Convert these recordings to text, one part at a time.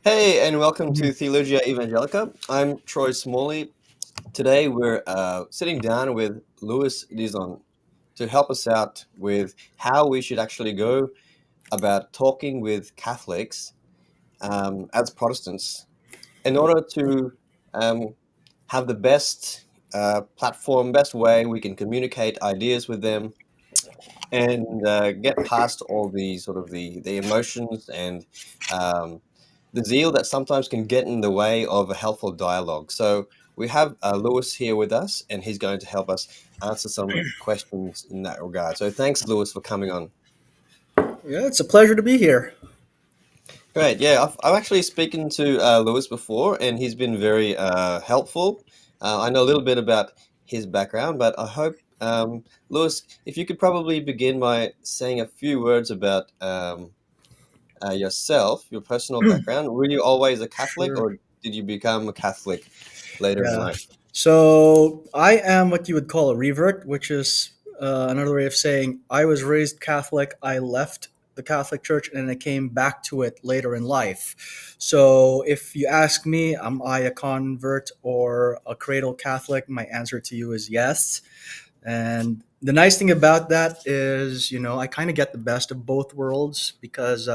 Hey, and welcome Mhm. to Theologia Evangelica. I'm Troy Smalley. Today we're sitting down with Luis Dizon to help us out with how we should actually go about talking with Catholics as Protestants in order to um, have the best platform, best way we can communicate ideas with them and get past all the sort of the emotions and um, the zeal that sometimes can get in the way of a helpful dialogue. So we have Lewis here with us, and he's going to help us answer some questions in that regard. So thanks, Lewis, for coming on. Yeah, it's a pleasure to be here. Great, yeah, I've actually spoken to Lewis before, and he's been very helpful. I know a little bit about his background, but I hope, Lewis, if you could probably begin by saying a few words about yourself, your personal background. Were you always a Catholic, Sure. or did you become a Catholic later in Yeah. life? So I am what you would call a revert, which is another way of saying I was raised Catholic. I left the Catholic Church and then I came back to it later in life. So if you ask me, am I a convert or a cradle Catholic? My answer to you is yes. And the nice thing about that is, I kind of get the best of both worlds because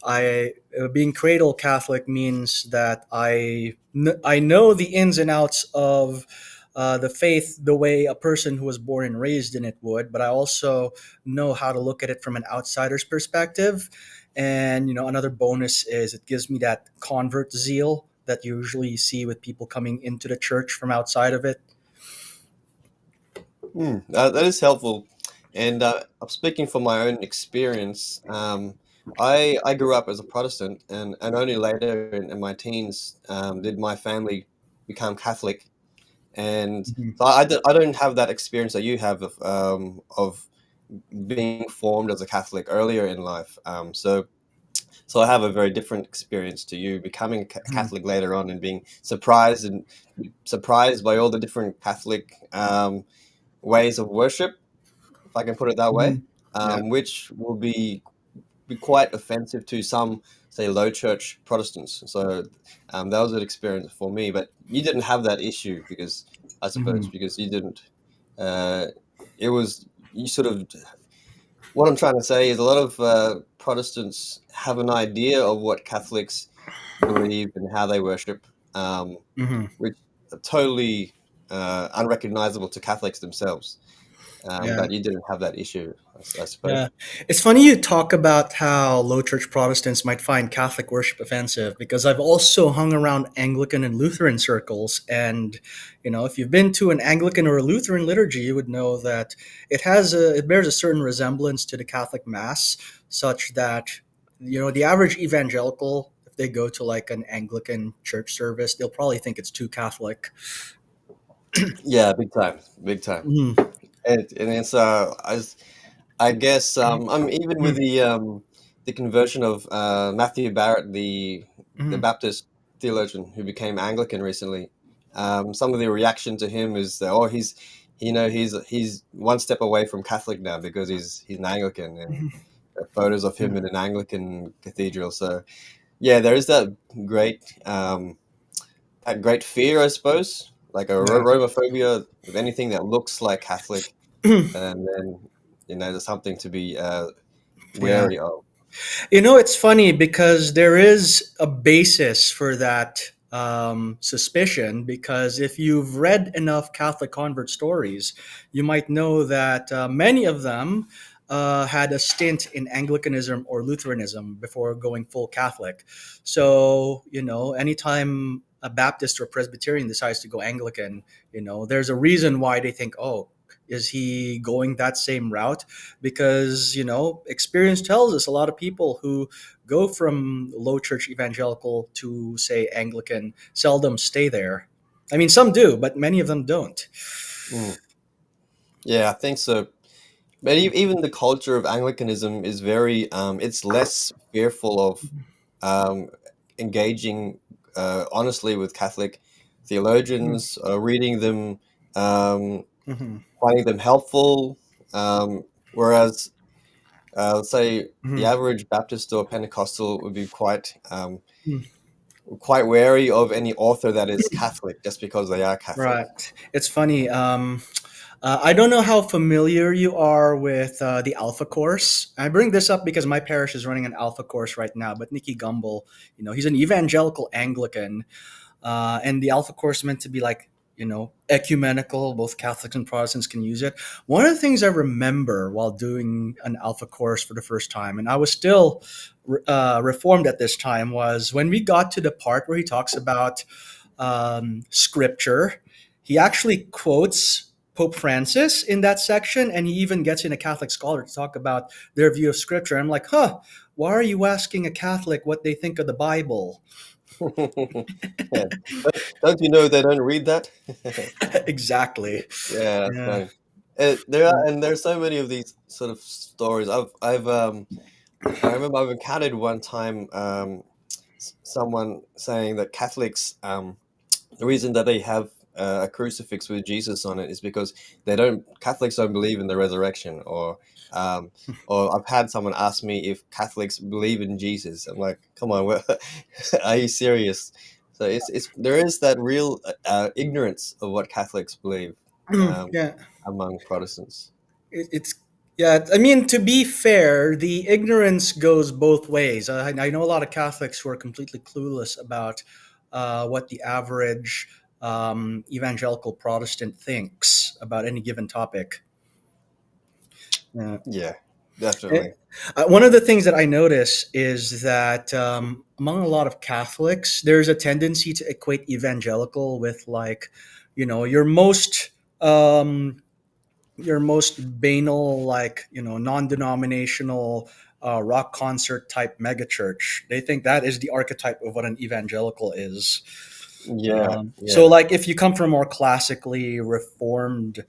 I being cradle Catholic means that I know the ins and outs of the faith the way a person who was born and raised in it would, but I also know how to look at it from an outsider's perspective. And another bonus is it gives me that convert zeal that you usually see with people coming into the church from outside of it. That is helpful. And I'm speaking from my own experience. I grew up as a Protestant, and only later in my teens did my family become Catholic. And Mhm. so I don't have that experience that you have of being formed as a Catholic earlier in life. So I have a very different experience to you, becoming a Mhm. Catholic later on and being surprised by all the different Catholic ways of worship, if I can put it that way, Mhm. Yeah. which will be quite offensive to some, say, low church Protestants. So that was an experience for me. But you didn't have that issue because I suppose Mhm. because you didn't. Uh, it was you sort of what I'm trying to say is a lot of Protestants have an idea of what Catholics believe and how they worship, um, Mhm. which are totally unrecognizable to Catholics themselves. Yeah. But you didn't have that issue, I suppose. Yeah, it's funny you talk about how low church Protestants might find Catholic worship offensive because I've also hung around Anglican and Lutheran circles. And, if you've been to an Anglican or a Lutheran liturgy, you would know that it bears a certain resemblance to the Catholic Mass, such that, the average evangelical, if they go to like an Anglican church service, they'll probably think it's too Catholic. Yeah, big time, big time. Mhm. And it's I guess even with Mhm. the conversion of Matthew Barrett, the Mhm. Baptist theologian who became Anglican recently. Some of the reaction to him is that, oh, he's one step away from Catholic now because he's an Anglican, and Mhm. photos of him Yeah. in an Anglican cathedral. So yeah, there is great um, that great fear, I suppose, like a Yeah. Romophobia with anything that looks like Catholic, and then there's something to be Yeah. wary of. It's funny because there is a basis for that suspicion. Because if you've read enough Catholic convert stories, you might know that many of them had a stint in Anglicanism or Lutheranism before going full Catholic. So, anytime a Baptist or Presbyterian decides to go Anglican, there's a reason why they think, oh, is he going that same route? Because experience tells us a lot of people who go from low church evangelical to say Anglican seldom stay there. I mean, some do, but many of them don't. Mm. Yeah, I think so. But even the culture of Anglicanism is very, it's less fearful of um, engaging honestly with Catholic Mhm. theologians, reading them, um, Mhm. finding them helpful. Whereas, let's say the Mhm. average Baptist or Pentecostal would be quite quite wary of any author that is Catholic just because they are Catholic. Right. It's funny. I don't know how familiar you are with the Alpha course. I bring this up because my parish is running an Alpha course right now. But Nicky Gumbel, he's an evangelical Anglican, and the Alpha course is meant to be like, ecumenical. Both Catholics and Protestants can use it. One of the things I remember while doing an Alpha course for the first time, and I was still Reformed at this time, was when we got to the part where he talks about scripture. He actually quotes Pope Francis in that section, and he even gets in a Catholic scholar to talk about their view of scripture. I'm like, why are you asking a Catholic what they think of the Bible? Yeah. Don't you know they don't read that? Exactly. Yeah, that's Yeah. funny. There are, and there's so many of these sort of stories. I remember I've encountered one time someone saying that Catholics, the reason that they have a crucifix with Jesus on it is because Catholics don't believe in the resurrection, um, or I've had someone ask me if Catholics believe in Jesus. I'm like, come on, are you serious? So it's there is that real ignorance of what Catholics believe um, Yeah. among Protestants. It's yeah. I mean, to be fair, the ignorance goes both ways. I know a lot of Catholics who are completely clueless about what the average evangelical Protestant thinks about any given topic. Yeah. Yeah, Eh, definitely. One of the things that I notice is that among a lot of Catholics, there's a tendency to equate evangelical with like, your um, most banal, like, non-denominational rock concert type megachurch. They think that is the archetype of what an evangelical is. Yeah, So yeah. like if you come from a more classically reformed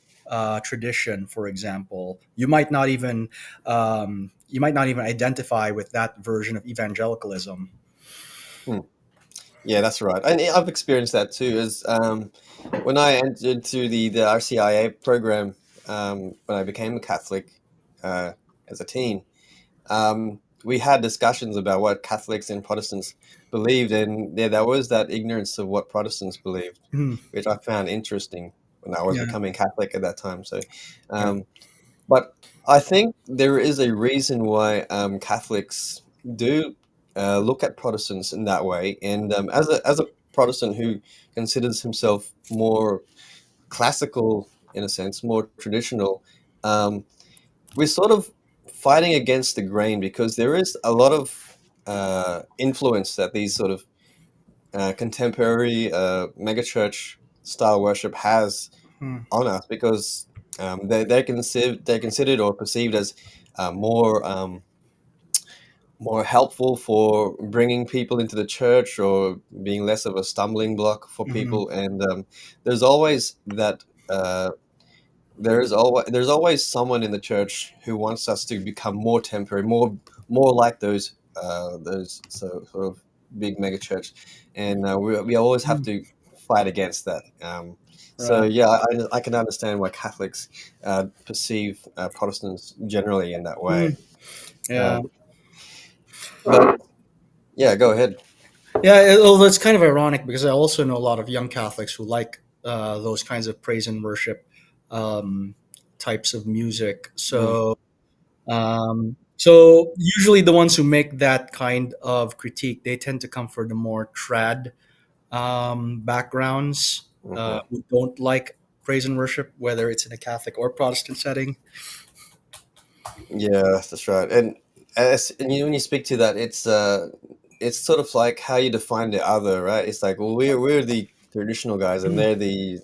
tradition, for example, you might not even identify with that version of evangelicalism. Hmm. Yeah, that's right. And I've experienced that too. As when I entered to the RCIA program, when I became a Catholic uh, as a teen, we had discussions about what Catholics and Protestants believed, and there was that ignorance of what Protestants believed, Mhm. which I found interesting when I was Yeah. becoming Catholic at that time. So, Yeah. um, but I think there is a reason why Catholics do look at Protestants in that way. And as a Protestant who considers himself more classical in a sense, more traditional, um, we're sort of fighting against the grain because there is a lot of influence that these sort of contemporary megachurch style worship has Hmm. on us because they're considered or perceived as more more helpful for bringing people into the church or being less of a stumbling block for Mhm. people. And there's always that there's always someone in the church who wants us to become more temporary, more like those sort of big mega church, and we always have Mhm. to fight against that. So Right. yeah, I can understand why Catholics perceive Protestants generally in that way. Mhm. Yeah. Um, but yeah, go ahead. Yeah, although it's kind of ironic because I also know a lot of young Catholics who like those kinds of praise and worship um, types of music. Mm, So usually the ones who make that kind of critique, they tend to come for the more trad backgrounds, mhm. who don't like praise and worship, whether it's in a Catholic or Protestant setting. Yeah, that's right. And when you speak to that, it's sort of like how you define the other, right? It's like, well, we're the traditional guys, and they're the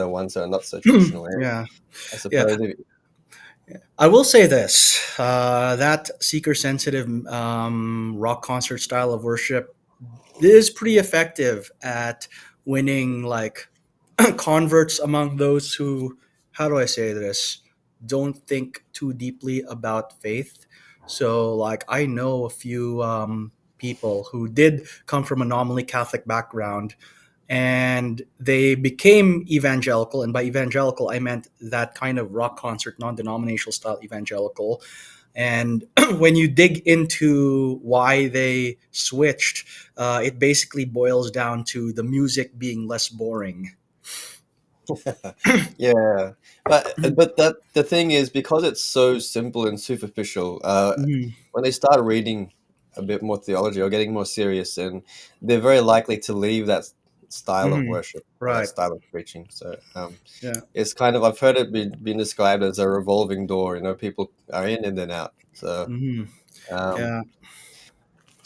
ones that are not so traditional. And Yeah, I yeah. suppose I will say this: that seeker-sensitive rock concert style of worship is pretty effective at winning like converts among those who, how do I say this, don't think too deeply about faith. So like I know a few people who did come from a nominally Catholic background, and they became evangelical, and by evangelical I meant that kind of rock concert non-denominational style evangelical, And when you dig into why they switched, it basically boils down to the music being less boring. Yeah, but that the thing is, because it's so simple and superficial, Mhm. when they start reading a bit more theology or getting more serious, and they're very likely to leave that style of Mhm. worship or that Right. style of preaching. So Yeah. it's kind of, I've heard it been described as a revolving door. You know, people are in and then out. So Hmm. um, Yeah.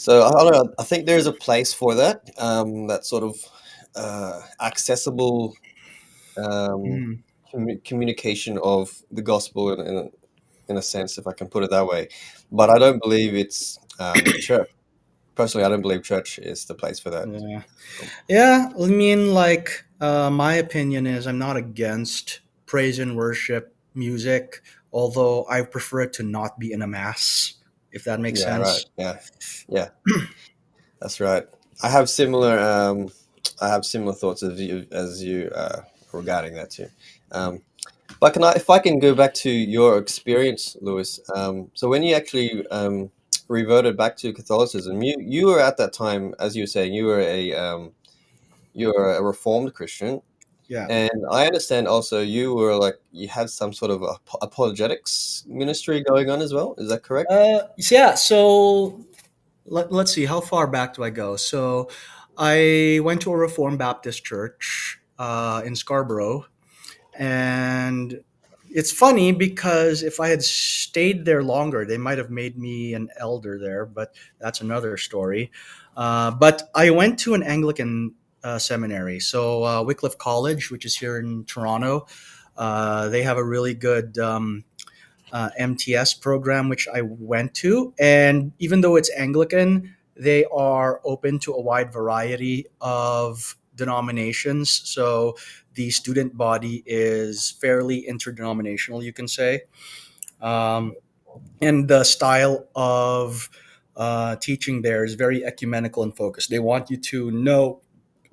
I don't know. I think there's a place for that. That sort of accessible um, Mhm. communication of the gospel in a sense, if I can put it that way. But I don't believe it's church. Personally, I don't believe church is the place for that. Yeah. Um, Yeah. I mean, like, my opinion is I'm not against praise and worship music, although I prefer it to not be in a mass, if that makes yeah, right. sense. Yeah, yeah, that's right. I have similar. I have similar thoughts as you regarding that too. Um, but if I can go back to your experience, Lewis. So when you actually reverted back to Catholicism, you were at that time, as you were saying, you were a Reformed Christian. Yeah. And I understand also you were like you had some sort of apologetics ministry going on as well. Is that correct? Yeah. So let's see, how far back do I go? So I went to a Reformed Baptist church in Scarborough. And it's funny because if I had stayed there longer, they might have made me an elder there, but that's another story. But I went to an Anglican seminary. So Wycliffe College, which is here in Toronto, they have a really good MTS program, which I went to. And even though it's Anglican, they are open to a wide variety of denominations. So the student body is fairly interdenominational, you can say. Um, and the style of teaching there is very ecumenical and focused. They want you to know.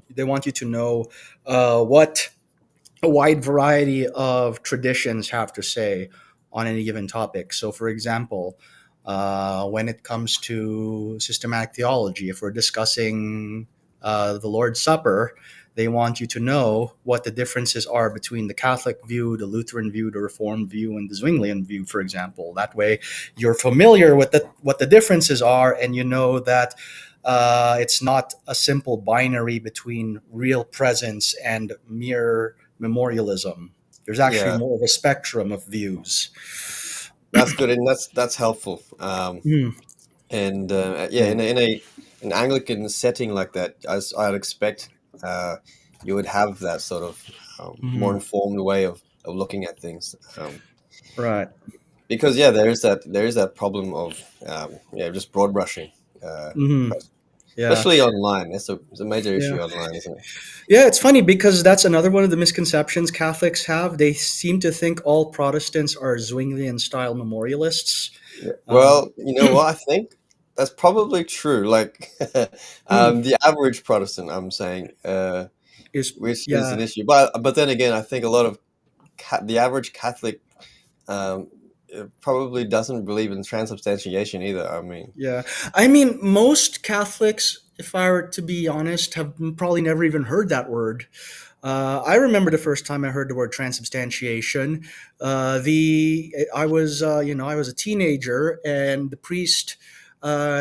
They want you to know what a wide variety of traditions have to say on any given topic. So, for example, when it comes to systematic theology, if we're discussing the Lord's Supper, they want you to know what the differences are between the Catholic view, the Lutheran view, the Reformed view, and the Zwinglian view, for example. That way, you're familiar with what the differences are, and you know that it's not a simple binary between real presence and mere memorialism. There's actually Yeah, more of a spectrum of views. that's good, and that's helpful. Mm, And yeah, yeah. in a an Anglican setting like that, as I'd expect, uh, you would have that sort of more Mhm. informed way of looking at things. Right. Because yeah, there is that problem of yeah, just broad brushing, uh, Hmm. Yeah. especially online. It's a major Yeah. issue online, isn't it? Yeah. It's funny because that's another one of the misconceptions Catholics have. They seem to think all Protestants are Zwinglian style memorialists. Yeah. Uh, Well, you know what? I think that's probably true. Like hmm, the average Protestant, I'm saying, is which is yeah. an issue. But then again, I think a lot of the average Catholic um, probably doesn't believe in transubstantiation either. I mean, Yeah. I mean, most Catholics, if I were to be honest, have probably never even heard that word. I remember the first time I heard the word transubstantiation. I was I was a teenager, and the priest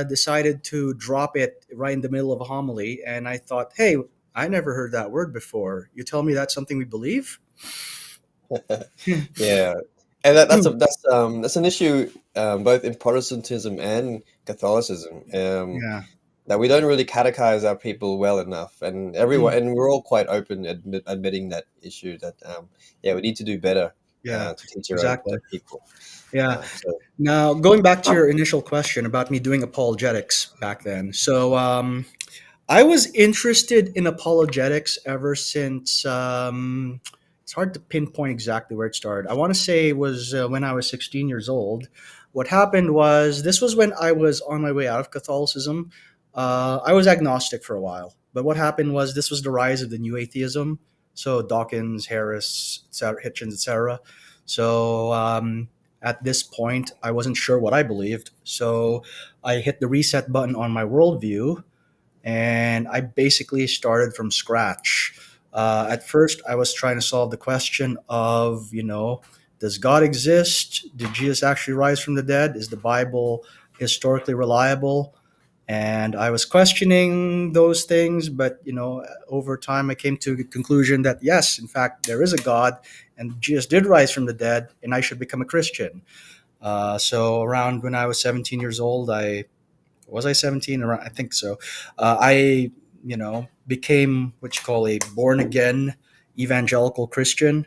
decided to drop it right in the middle of a homily, and I thought, hey, I never heard that word before. You tell me that's something we believe? yeah, and that's an issue both in Protestantism and Catholicism. Yeah. That we don't really catechize our people well enough, and everyone, Mm, and we're all quite open admitting that issue. That yeah, we need to do better yeah. to teach our own Exactly. people. Yeah. So Now, going back to your initial question about me doing apologetics back then. So, I was interested in apologetics ever since it's hard to pinpoint exactly where it started. I want to say it was when I was 16 years old. What happened was this was when I was on my way out of Catholicism. I was agnostic for a while, but what happened was this was the rise of the new atheism. So Dawkins, Harris, et cetera, Hitchens, etc. So at this point, I wasn't sure what I believed. So I hit the reset button on my worldview, and I basically started from scratch. At first, I was trying to solve the question of, does God exist? Did Jesus actually rise from the dead? Is the Bible historically reliable? And I was questioning those things, but over time, I came to the conclusion that yes, in fact, there is a God, and Jesus did rise from the dead, and I should become a Christian. So around when I was 17 years old, I 17? Around, I think so. I became what you call a born again evangelical Christian.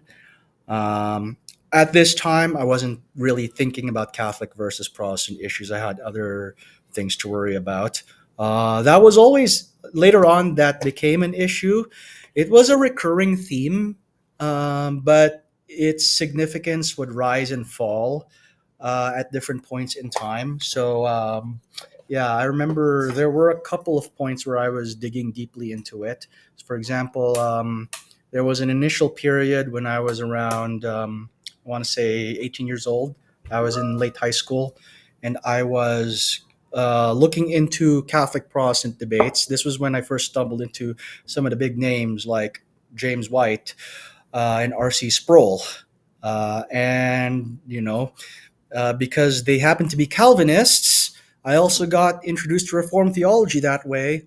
Um, at this time, I wasn't really thinking about Catholic versus Protestant issues. I had other things to worry about. That was always later on that became an issue. It was a recurring theme, but its significance would rise and fall at different points in time. So, yeah, I remember there were a couple of points where I was digging deeply into it. For example, there was an initial period when I was around, I want to say 18 years old. I was in late high school, and I was looking into Catholic Protestant debates. This was when I first stumbled into some of the big names like James White and R.C. Sproul. And, because they happen to be Calvinists, I also got introduced to Reformed theology that way.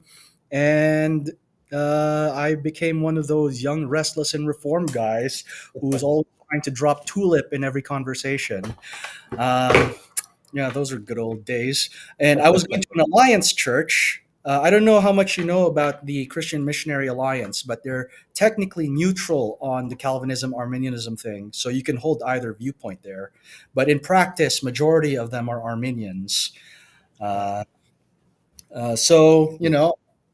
And I became one of those young, restless, and reformed guys who was always trying to drop tulip in every conversation. Um, yeah, those are good old days. And I was going to an alliance church. I don't know how much you know about the Christian Missionary Alliance, but they're technically neutral on the Calvinism Arminianism thing, so you can hold either viewpoint there. But in practice, majority of them are Arminians. Uh, so,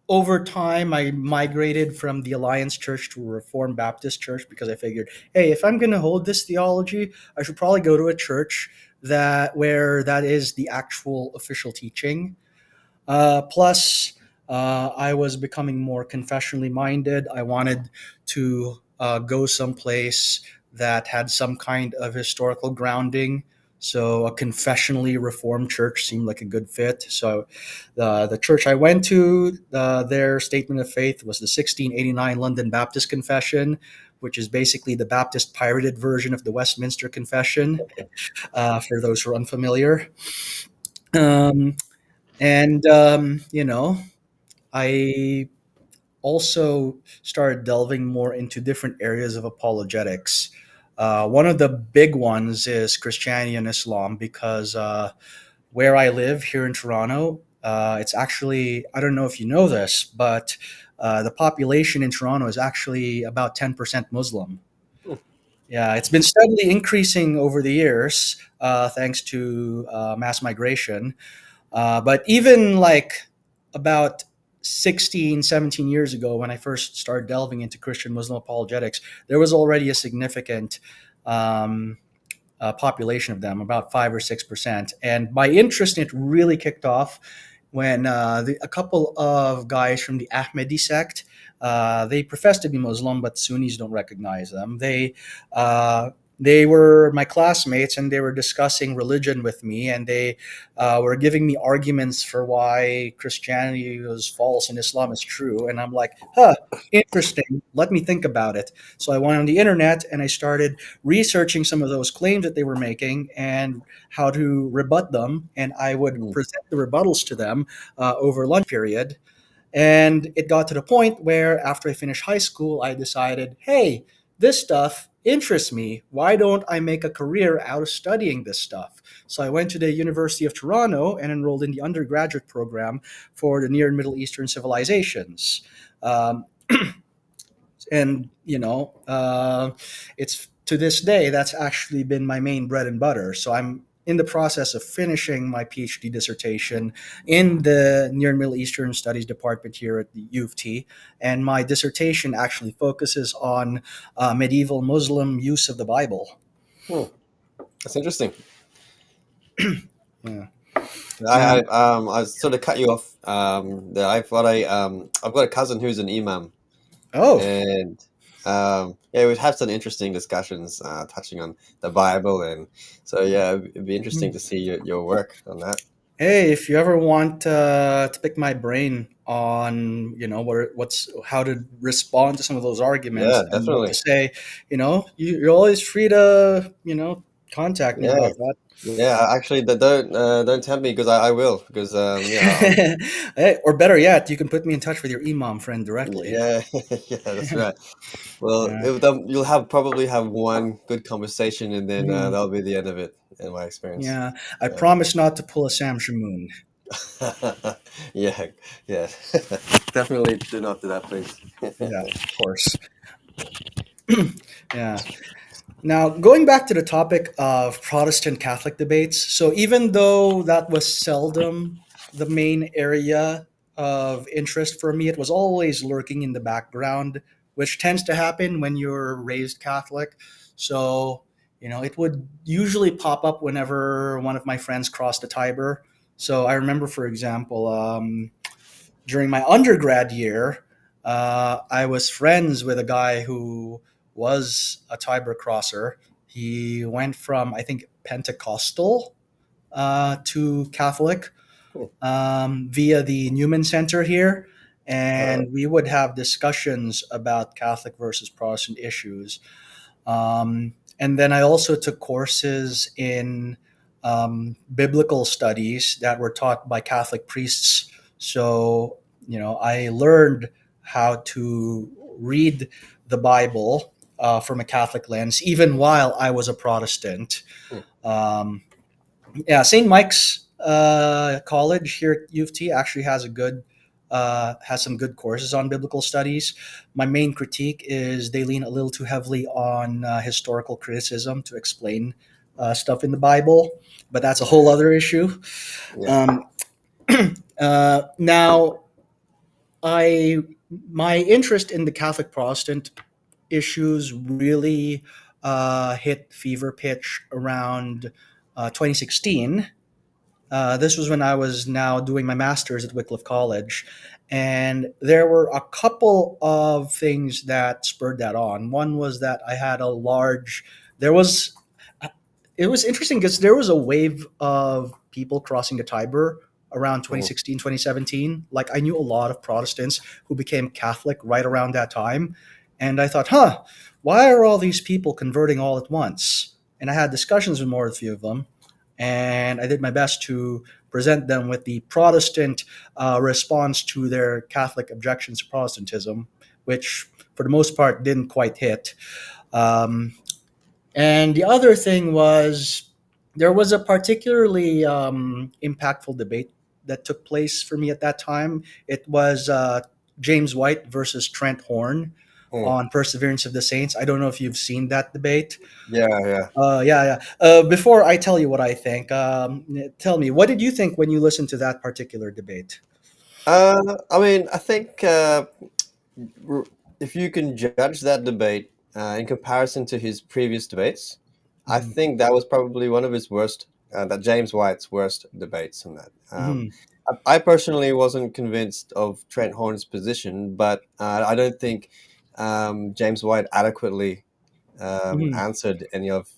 over time, I migrated from the Alliance Church to a Reformed Baptist church because I figured, hey, if I'm going to hold this theology, I should probably go to a church where that is the actual official teaching. Plus, I was becoming more confessionally minded. I wanted to go someplace that had some kind of historical grounding. So, a confessionally reformed church seemed like a good fit. So, the church I went to, their statement of faith was the 1689 London Baptist Confession, which is basically the Baptist pirated version of the Westminster Confession, for those who are unfamiliar. Um, and, I also started delving more into different areas of apologetics. One of the big ones is Christianity and Islam because where I live here in Toronto, it's actually, I don't know if you know this, but the population in Toronto is actually about 10% Muslim. Yeah, it's been steadily increasing over the years thanks to mass migration. But even like about 16, 17 years ago, when I first started delving into Christian Muslim apologetics, there was already a significant um, population of them, about 5 or 6%. And my interest in it really kicked off when a couple of guys from the Ahmadi sect, they profess to be Muslim, but Sunnis don't recognize them. They were my classmates, and they were discussing religion with me, and they were giving me arguments for why Christianity was false and Islam is true. And I'm like, huh, interesting. Let me think about it. So I went on the internet and I started researching some of those claims that they were making and how to rebut them. And I would Mm. present the rebuttals to them over lunch period. And it got to the point where after I finished high school, I decided, hey, this stuff interests me. Why don't I make a career out of studying this stuff? So I went to the University of Toronto and enrolled in the undergraduate program for the Near and Middle Eastern civilizations. Um, and it's to this day that's actually been my main bread and butter. So I'm in the process of finishing my PhD dissertation in the Near and Middle Eastern Studies department here at the U of T, and my dissertation actually focuses on medieval Muslim use of the Bible. Hmm. That's interesting. Yeah. I, And I sort of cut you off there. I've got a cousin who's an imam, oh, and Yeah, we've had some interesting discussions touching on the Bible, and so yeah, it'd be interesting Hmm. to see your work on that. Hey, if you ever want to pick my brain on, what's how to respond to some of those arguments Yeah, and what to definitely. say, you're always free to, contact me Yeah, about that. yeah. Actually, don't tempt me because I will because yeah, Hey, or better yet, you can put me in touch with your imam friend directly. yeah, yeah, that's right. Well, Yeah. you'll have probably have one good conversation, and then Mhm. that'll be the end of it, in my experience. Yeah. I Yeah, promise not to pull a Sam Shamoon. yeah, yeah. Definitely do not do that, please. Yeah, of course. Yeah. Now, going back to the topic of Protestant Catholic debates, so even though that was seldom the main area of interest for me, it was always lurking in the background, which tends to happen when you're raised Catholic. So, it would usually pop up whenever one of my friends crossed the Tiber. So I remember, for example, during my undergrad year, I was friends with a guy who was a Tiber crosser. He went from, I think, Pentecostal to Catholic via the Newman Center here. Uh, And we would have discussions about Catholic versus Protestant issues. And then I also took courses in biblical studies that were taught by Catholic priests. So, I learned how to read the Bible from a Catholic lens, even while I was a Protestant. hmm, Um, yeah, St. Mike's College here at U of T actually has some good courses on biblical studies. My main critique is they lean a little too heavily on historical criticism to explain stuff in the Bible, but that's a whole other issue. yeah. Um, now, I my interest in the Catholic Protestant issues really hit fever pitch around 2016. This was when I was now doing my master's at Wycliffe College. And there were a couple of things that spurred that on. One was that I had there was, it was interesting because there was a wave of people crossing the Tiber around Hmm, 2016, 2017. Like I knew a lot of Protestants who became Catholic right around that time. And I thought, why are all these people converting all at once? And I had discussions with more than a few of them and I did my best to present them with the Protestant response to their Catholic objections to Protestantism, which for the most part didn't quite hit. Um, and the other thing was there was a particularly impactful debate that took place for me at that time. It was James White versus Trent Horn hmm. on Perseverance of the Saints. I don't know if you've seen that debate. Yeah, yeah. Yeah, yeah. Before I tell you what I think, tell me, what did you think when you listened to that particular debate? I mean, I think r- if you can judge that debate in comparison to his previous debates, I Hmm. think that was probably one of his worst, that James White's worst debates in that. Hmm. I personally wasn't convinced of Trent Horn's position, but I don't think James White adequately Hmm. answered any of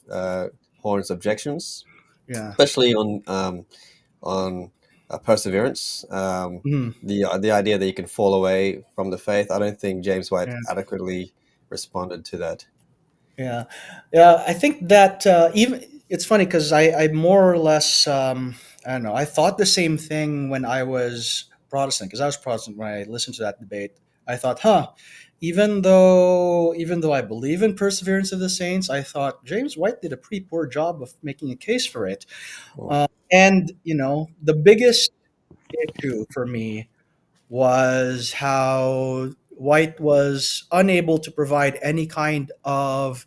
Horn's objections, Yeah. especially on perseverance. Hmm. The idea that you can fall away from the faith. I don't think James White Yeah. adequately responded to that. Yeah. Yeah. I think that even it's funny because I more or less, I don't know, I thought the same thing when I was Protestant because I was Protestant when I listened to that debate. I thought, even though I believe in Perseverance of the Saints, I thought James White did a pretty poor job of making a case for it. Mm, And the biggest issue for me was how White was unable to provide any kind of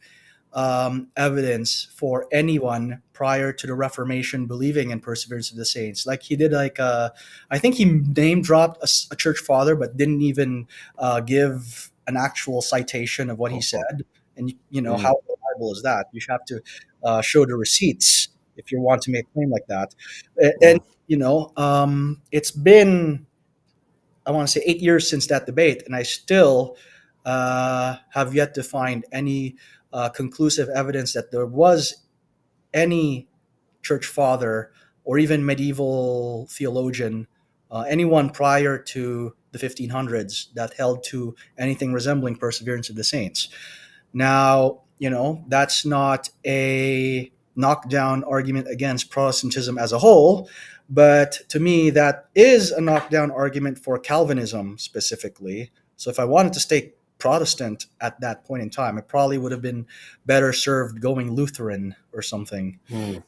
evidence for anyone prior to the Reformation believing in Perseverance of the Saints. Like he did, I think he name dropped a church father, but didn't even give an actual citation of what he mhm, said. And mm, how reliable is that? You have to show the receipts if you want to make a claim like that. And mm, it's been I want to say 8 years since that debate, and I still have yet to find any conclusive evidence that there was any church father or even medieval theologian, anyone prior to the 1500s that held to anything resembling perseverance of the saints. Now, that's not a knockdown argument against Protestantism as a whole, but to me, that is a knockdown argument for Calvinism specifically. So if I wanted to stay Protestant at that point in time, I probably would have been better served going Lutheran or something. Hmm.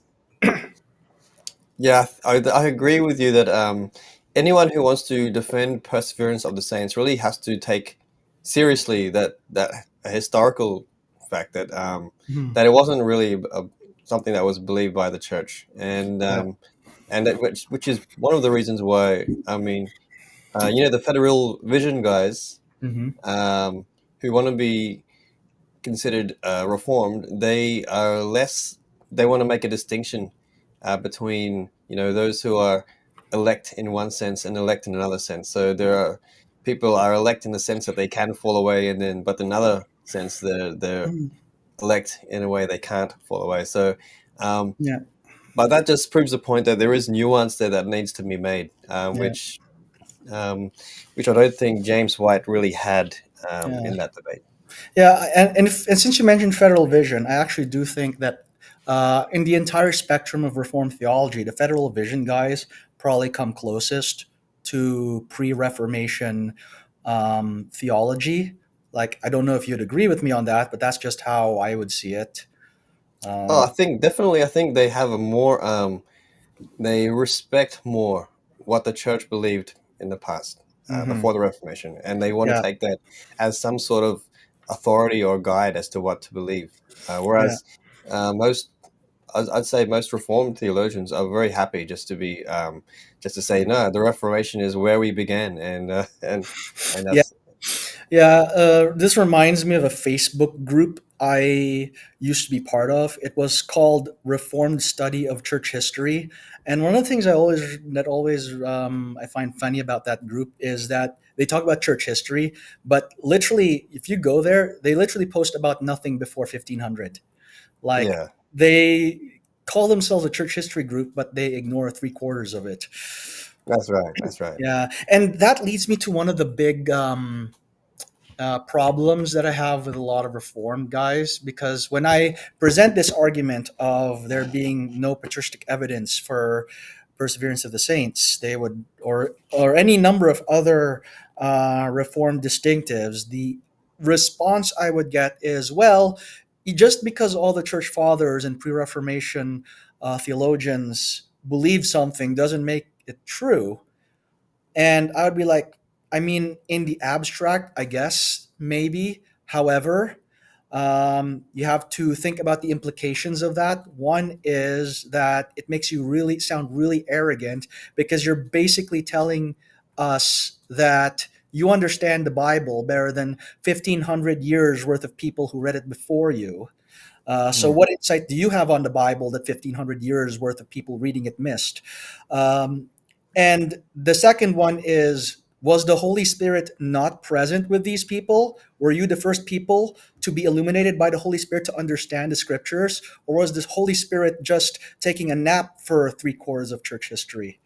Yeah, I agree with you that anyone who wants to defend perseverance of the saints really has to take seriously that historical fact that Mhm. that it wasn't really something that was believed by the church, Yeah. and that which is one of the reasons why I mean, the Federal Vision guys Hmm. um, who want to be considered reformed, they are less. They want to make a distinction between those who are elect in one sense and elect in another sense. So there are people are elect in the sense that they can fall away, and then but in another sense they're Mhm. elect in a way they can't fall away. So, um, Yeah. but that just proves the point that there is nuance there that needs to be made, Yeah. um, which I don't think James White really had Yeah. in that debate. Yeah, and since you mentioned federal vision, I actually do think that in the entire spectrum of Reformed theology, the federal vision guys probably come closest to pre-Reformation theology. Like, I don't know if you'd agree with me on that, but that's just how I would see it. Oh, I Um, think definitely. I think they have a more they respect more what the church believed in the past mhm. before the Reformation, and they want to Yeah, take that as some sort of authority or guide as to what to believe. yeah, Whereas most, I'd say most Reformed theologians are very happy just to say no, the Reformation is where we began, and yeah. that's Yeah, this reminds me of a Facebook group I used to be part of. It was called Reformed Study of Church History, and one of the things I find funny about that group is that they talk about church history, but literally, if you go there, they literally post about nothing before 1500. Like, yeah, they call themselves a church history group, but they ignore three-quarters of it. that's right, that's right. Yeah, and that leads me to one of the big problems that I have with a lot of reformed guys, because when I present this argument of there being no patristic evidence for perseverance of the saints, they would, or any number of other reformed distinctives, the response I would get is, well, just because all the church fathers and pre-Reformation theologians believe something doesn't make it true. And I would be like, I mean, in the abstract, I guess, maybe. However, you have to think about the implications of that. One is that it makes you really sound really arrogant because you're basically telling us that you understand the Bible better than 1,500 years worth of people who read it before you. So, Hmm. what insight do you have on the Bible that 1,500 years worth of people reading it missed? Um, and the second one is, was the Holy Spirit not present with these people? Were you the first people to be illuminated by the Holy Spirit to understand the scriptures? Or was the Holy Spirit just taking a nap for three-quarters of church history?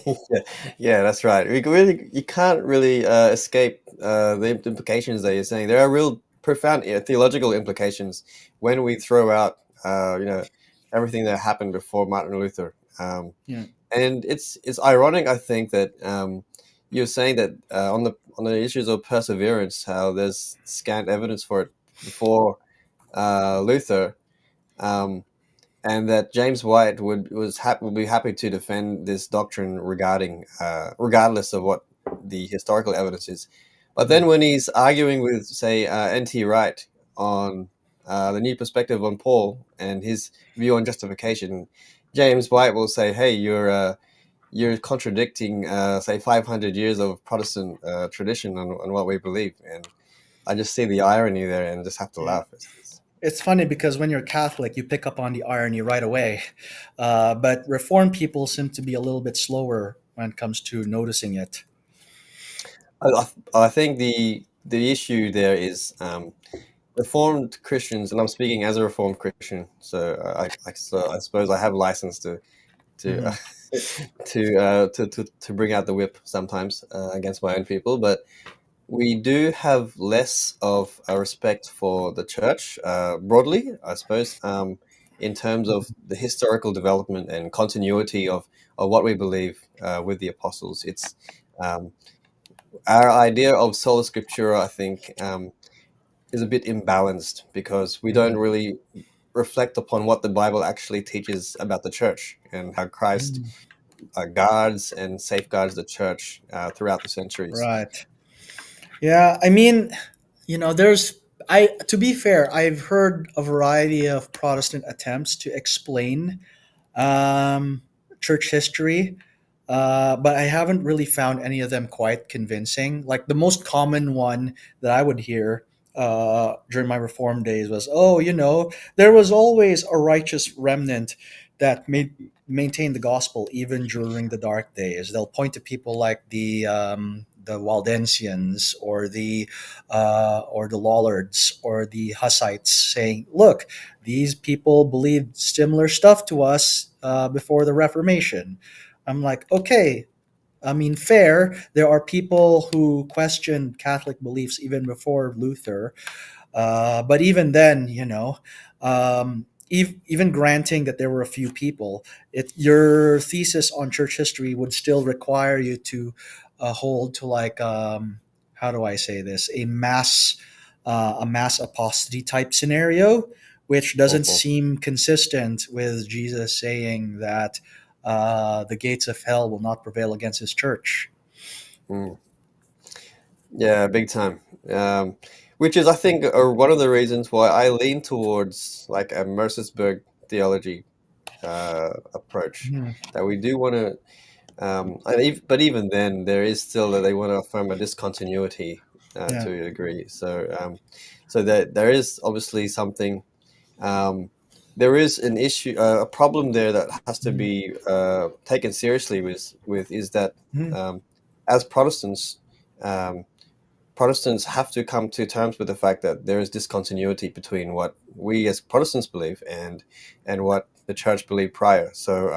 Yeah, yeah, that's right. You can't really escape the implications that you're saying. There are real profound theological implications when we throw out, everything that happened before Martin Luther. Yeah. And it's ironic, I think, that you're saying that on the issues of perseverance, how there's scant evidence for it before Luther. Um, and that James White would be happy to defend this doctrine regarding regardless of what the historical evidence is. But Yeah. then when he's arguing with, say, N.T. Wright on the new perspective on Paul and his view on justification, James White will say, "Hey, you're contradicting, say, 500 years of Protestant tradition on what we believe." And I just see the irony there and just have to Yeah. laugh. It's funny because when you're Catholic, you pick up on the irony right away. But Reformed people seem to be a little bit slower when it comes to noticing it. I think the the issue there is Reformed Christians, and I'm speaking as a Reformed Christian, so I suppose I have license to Mhm. to bring out the whip sometimes against my own people, but we do have less of a respect for the church broadly, I suppose, in terms of the historical development and continuity of what we believe with the apostles. It's um, our idea of sola scriptura, I think, is a bit imbalanced because we don't Mhm. really reflect upon what the Bible actually teaches about the church and how Christ Mhm. guards and safeguards the church throughout the centuries. Right. Yeah, I mean, there's I to be fair, I've heard a variety of Protestant attempts to explain um, church history, but I haven't really found any of them quite convincing. Like the most common one that I would hear during my Reform days was, "Oh, there was always a righteous remnant that maintained the gospel even during the dark days." They'll point to people like the Waldensians or the Lollards or the Hussites, saying, "Look, these people believed similar stuff to us before the Reformation." I'm like, okay, I mean, fair. There are people who questioned Catholic beliefs even before Luther, but even then, even granting that there were a few people, your thesis on church history would still require you to hold to like how do I say this, a mass apostasy type scenario, which doesn't Awful. seem consistent with Jesus saying that the gates of hell will not prevail against his church. Mm. Yeah, big time. Which is, I think, one of the reasons why I lean towards like a Mercersburg theology approach. Mhm. That we do want to, but even then, there is still that they want to affirm a discontinuity Yeah. to a degree. So that there is obviously something. Um, there is an issue, a problem there that has to Mhm. be taken seriously with is that Mhm. um, as Protestants. Protestants have to come to terms with the fact that there is discontinuity between what we as Protestants believe and what the church believed prior. So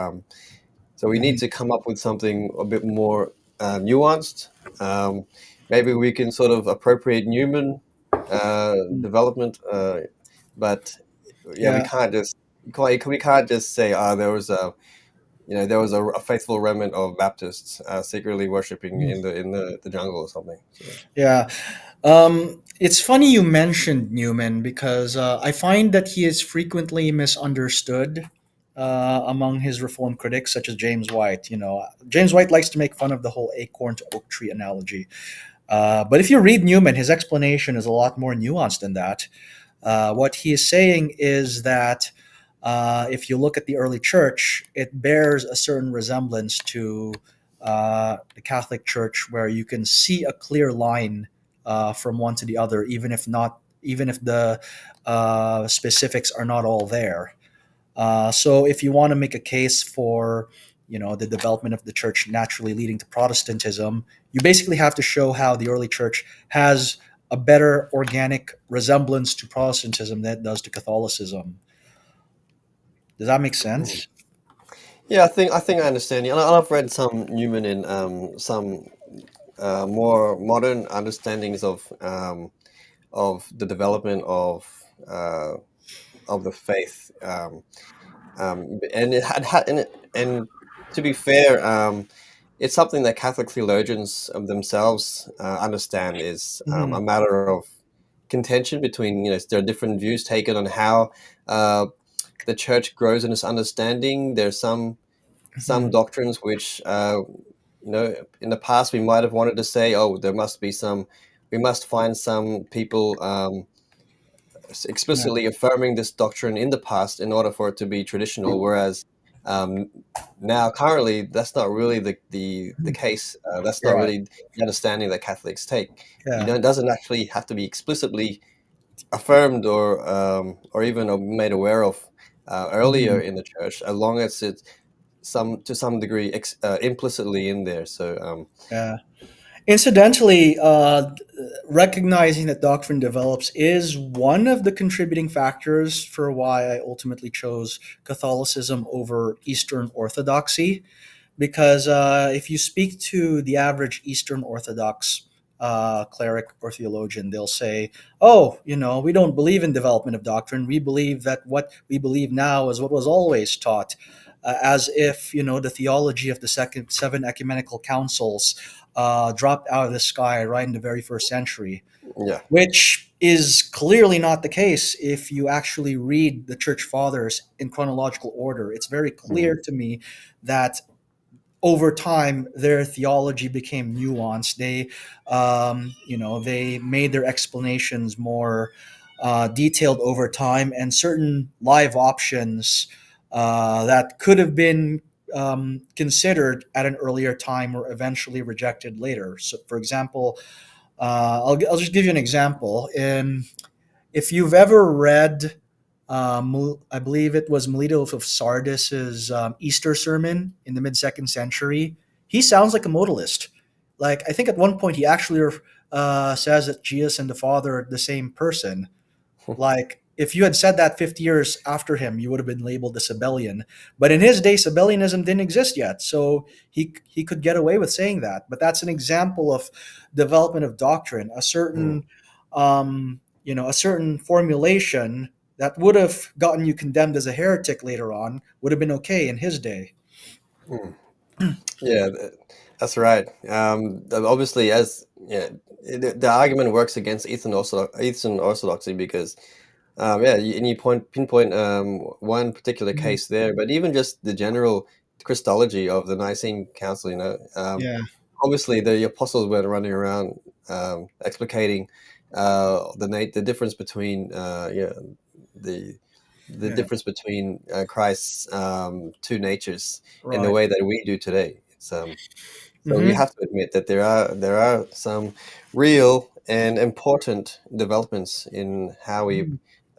we need Mhm. to come up with something a bit more nuanced. Um, Maybe we can sort of appropriate Newman development, but yeah, we Yeah. can't just we can't just say, there was a faithful remnant of Baptists secretly worshiping Mhm. in the jungle or something. So. Yeah. It's funny you mentioned Newman because I find that he is frequently misunderstood among his Reformed critics, such as James White. James White likes to make fun of the whole acorn to oak tree analogy. But if you read Newman, his explanation is a lot more nuanced than that. What he is saying is that if you look at the early church, it bears a certain resemblance to the Catholic Church, where you can see a clear line from one to the other, even if the specifics are not all there. So if you want to make a case for the development of the church naturally leading to Protestantism, you basically have to show how the early church has a better organic resemblance to Protestantism than it does to Catholicism. Does that make sense? Yeah, I think I understand you, and I've read some Newman in some more modern understandings of the development uh, of the faith, and it had and to be fair, it's something that Catholic theologians themselves understand is Hmm. a matter of contention between there are different views taken on how uh, the church grows in its understanding. There's some Hmm. doctrines which in the past we might have wanted to say, oh, there must be some, we must find some people Yeah. explicitly affirming this doctrine in the past in order for it to be traditional, whereas um, now currently that's not really the Mhm. case. That's not Right. really the understanding that Catholics take. Yeah. It doesn't actually have to be explicitly affirmed or even made aware of earlier Mhm. in the church, as long as it's some degree implicitly in there. So Yeah. Incidentally, recognizing that doctrine develops is one of the contributing factors for why I ultimately chose Catholicism over Eastern Orthodoxy. Because if you speak to the average Eastern Orthodox cleric or theologian, they'll say, "Oh, we don't believe in development of doctrine. We believe that what we believe now is what was always taught," as if the theology of the second seven ecumenical councils dropped out of the sky right in the very first century, Yeah. which is clearly not the case if you actually read the church fathers in chronological order. It's very Mm, clear to me that over time their theology became nuanced. They made their explanations more detailed over time, and certain live options that could have been considered at an earlier time were eventually rejected later. So for example, I'll just give you an example. If you've ever read, I believe it was Melito of Sardis's Easter sermon in the mid second century, he sounds like a modalist. Like, I think at one point he actually says that Jesus and the Father are the same person. Like, if you had said that 50 years after him, you would have been labeled a Sabellian. But in his day, Sabellianism didn't exist yet, so he could get away with saying that. But that's an example of development of doctrine. mm, A certain formulation that would have gotten you condemned as a heretic later on would have been okay in his day. mm. Yeah, that's right. Obviously, as yeah, the argument works against Eastern Orthodoxy because yeah, and you pinpoint one particular Mhm. case there, but even just the general Christology of the Nicene Council, Yeah, obviously the apostles were running around explicating the difference between the yeah, difference between Christ's two natures in the right. way that we do today. So we Hmm. have to admit that there are some real and important developments in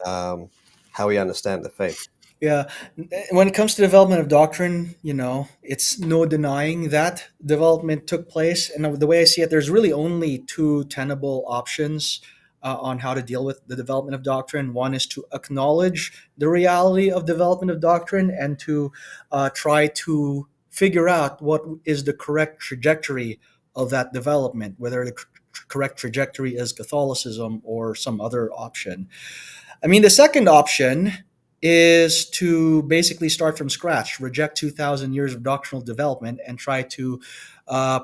um, how we understand the faith. Yeah, when it comes to development of doctrine, it's no denying that development took place. And the way I see it, there's really only two tenable options on how to deal with the development of doctrine. One is to acknowledge the reality of development of doctrine and to try to figure out what is the correct trajectory of that development, whether the correct trajectory is Catholicism or some other option. I mean, the second option is to basically start from scratch, reject 2,000 years of doctrinal development, and try to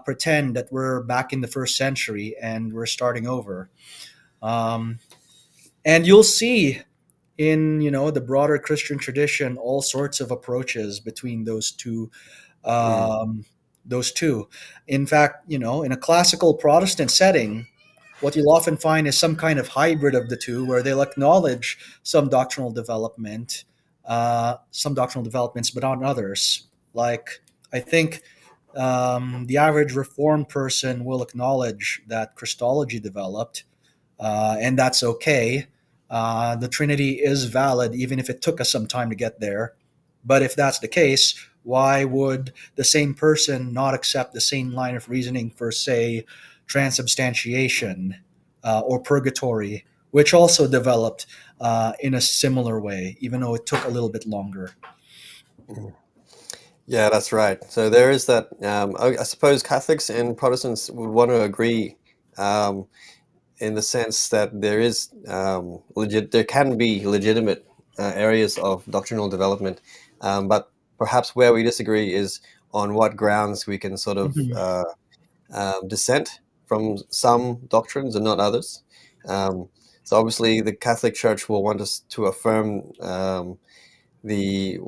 pretend that we're back in the first century and we're starting over. Um, and you'll see in the broader Christian tradition all sorts of approaches between those two. Mm, Um, those two. In fact, in a classical Protestant setting, what you'll often find is some kind of hybrid of the two, where they'll acknowledge some doctrinal developments, but not others. Like, I think the average Reformed person will acknowledge that Christology developed, and that's okay. The Trinity is valid, even if it took us some time to get there. But if that's the case, why would the same person not accept the same line of reasoning for, say, transubstantiation or purgatory, which also developed in a similar way, even though it took a little bit longer? mm. Yeah, that's right. So there is that. I suppose Catholics and Protestants would want to agree um, in the sense that there can be legitimate areas of doctrinal development, but perhaps where we disagree is on what grounds we can sort of Mhm. dissent from some doctrines and not others. Um, so obviously, the Catholic Church will want us to affirm the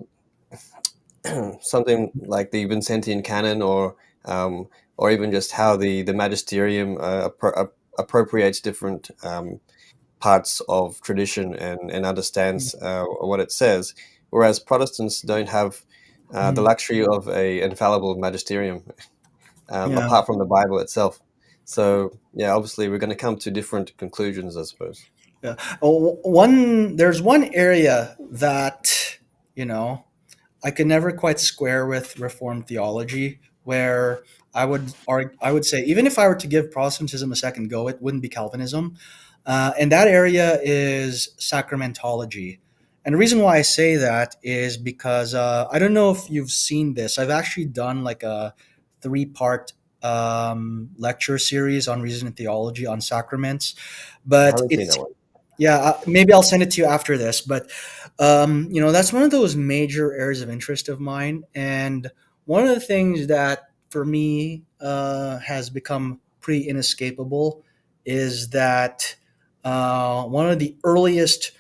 something like the Vincentian canon, um, or even just how the magisterium appropriates different parts of tradition and understands what it says, whereas Protestants don't have the Mhm. luxury of a infallible magisterium Yeah. apart from the Bible itself. So yeah, obviously we're going to come to different conclusions, I suppose. Yeah. Oh, there's one area that, you know, I could never quite square with Reformed theology, where I would say, even if I were to give Protestantism a second go, it wouldn't be Calvinism, and that area is sacramentology. And the reason why I say that is because I don't know if you've seen this. I've actually done like a three-part lecture series on reason and theology on sacraments, I but haven't seen that it's, one. yeah, maybe I'll send it to you after this. But that's one of those major areas of interest of mine, and one of the things that for me has become pretty inescapable is that one of the earliest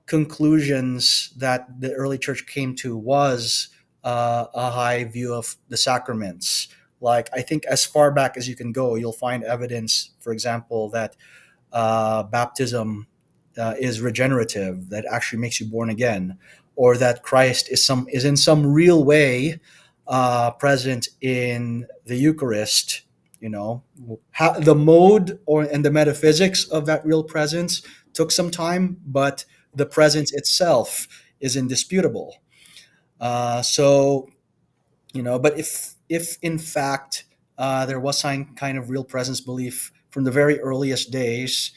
conclusions that the early church came to was a high view of the sacraments. Like, I think as far back as you can go, you'll find evidence, for example, that baptism is regenerative, that actually makes you born again, or that Christ is in some real way present in the Eucharist. The mode or and the metaphysics of that real presence took some time, but the presence itself is indisputable. But if in fact there was some kind of real presence belief from the very earliest days,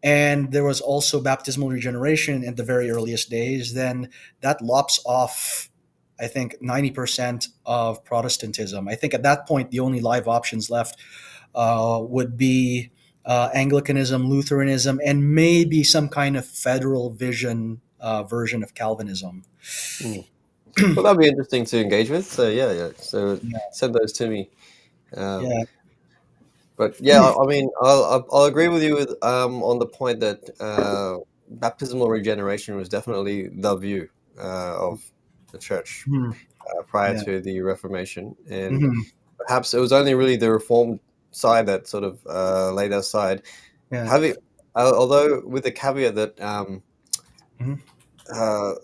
and there was also baptismal regeneration in the very earliest days, then that lops off, I think, 90% of Protestantism. I think at that point, the only live options left would be Anglicanism, Lutheranism, and maybe some kind of federal vision version of Calvinism. Hmm. Well, that'd be interesting to engage with. So yeah, yeah. So Yeah, send those to me. Um, yeah, but yeah, I mean, I'll agree with you with on the point that baptismal regeneration was definitely the view of the church mhm, prior yeah, to the Reformation, and mhm, perhaps it was only really the Reformed side that sort of laid aside. yeah, Having, although with the caveat that mhm,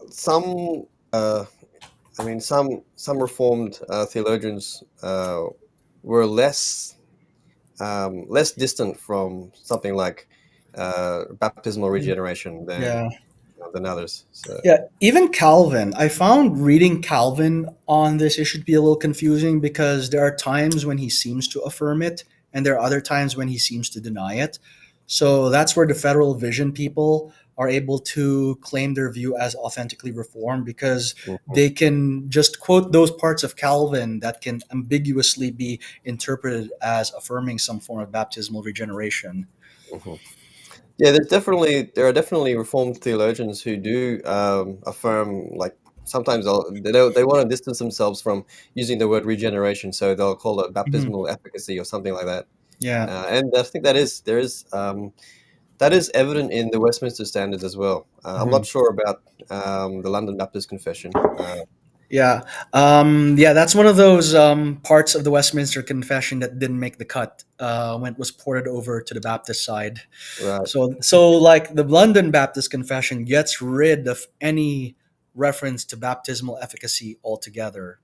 some, I mean, some Reformed theologians were less distant from something like baptismal regeneration yeah. than others. So, Yeah, even Calvin. I found reading Calvin on this issue to be a little confusing because there are times when he seems to affirm it, and there are other times when he seems to deny it. So that's where the Federal Vision people are able to claim their view as authentically reformed because mhm, they can just quote those parts of Calvin that can ambiguously be interpreted as affirming some form of baptismal regeneration. mhm. Yeah, there are definitely Reformed theologians who do affirm, like sometimes they want to distance themselves from using the word regeneration, so they'll call it Mhm. baptismal efficacy or something like that. Yeah. And I think that is evident in the Westminster Standards as well. I'm Mhm. not sure about the London Baptist Confession. Yeah, yeah, that's one of those parts of the Westminster Confession that didn't make the cut when it was ported over to the Baptist side. Right. So like the London Baptist Confession gets rid of any reference to baptismal efficacy altogether.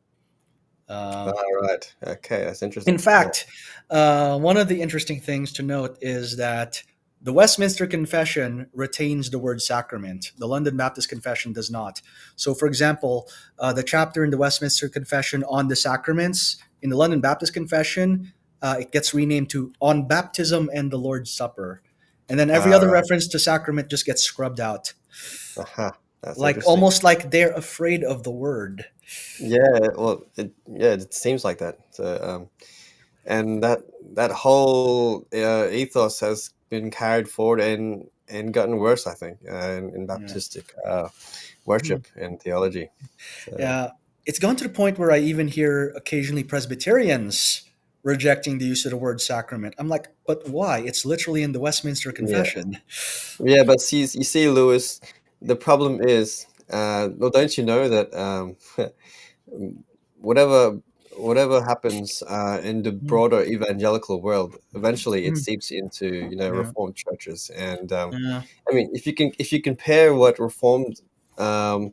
Uh, All right. Okay, that's in interesting. Yeah. fact, one of the interesting things to note is that the Westminster Confession retains the word sacrament. The London Baptist Confession does not. So, for example, the chapter in the Westminster Confession on the sacraments, in the London Baptist Confession, it gets renamed to On Baptism and the Lord's Supper. And then every All other right. reference to sacrament just gets scrubbed out. Aha. That's Like interesting. almost like they're afraid of the word. Yeah. Well, yeah, it seems like that. So, and that whole ethos has been carried forward and gotten worse, I think, in Yeah. Baptistic Hmm. worship and theology. So, Yeah, it's gone to the point where I even hear occasionally Presbyterians rejecting the use of the word sacrament. I'm like, but why? It's literally in the Westminster yeah. Confession. Yeah, but you see, Lewis, the problem is, well, don't you know that whatever whatever happens in the Mm, broader evangelical world, eventually it mm, seeps into yeah, Reformed churches, and yeah, I mean, if you compare what um,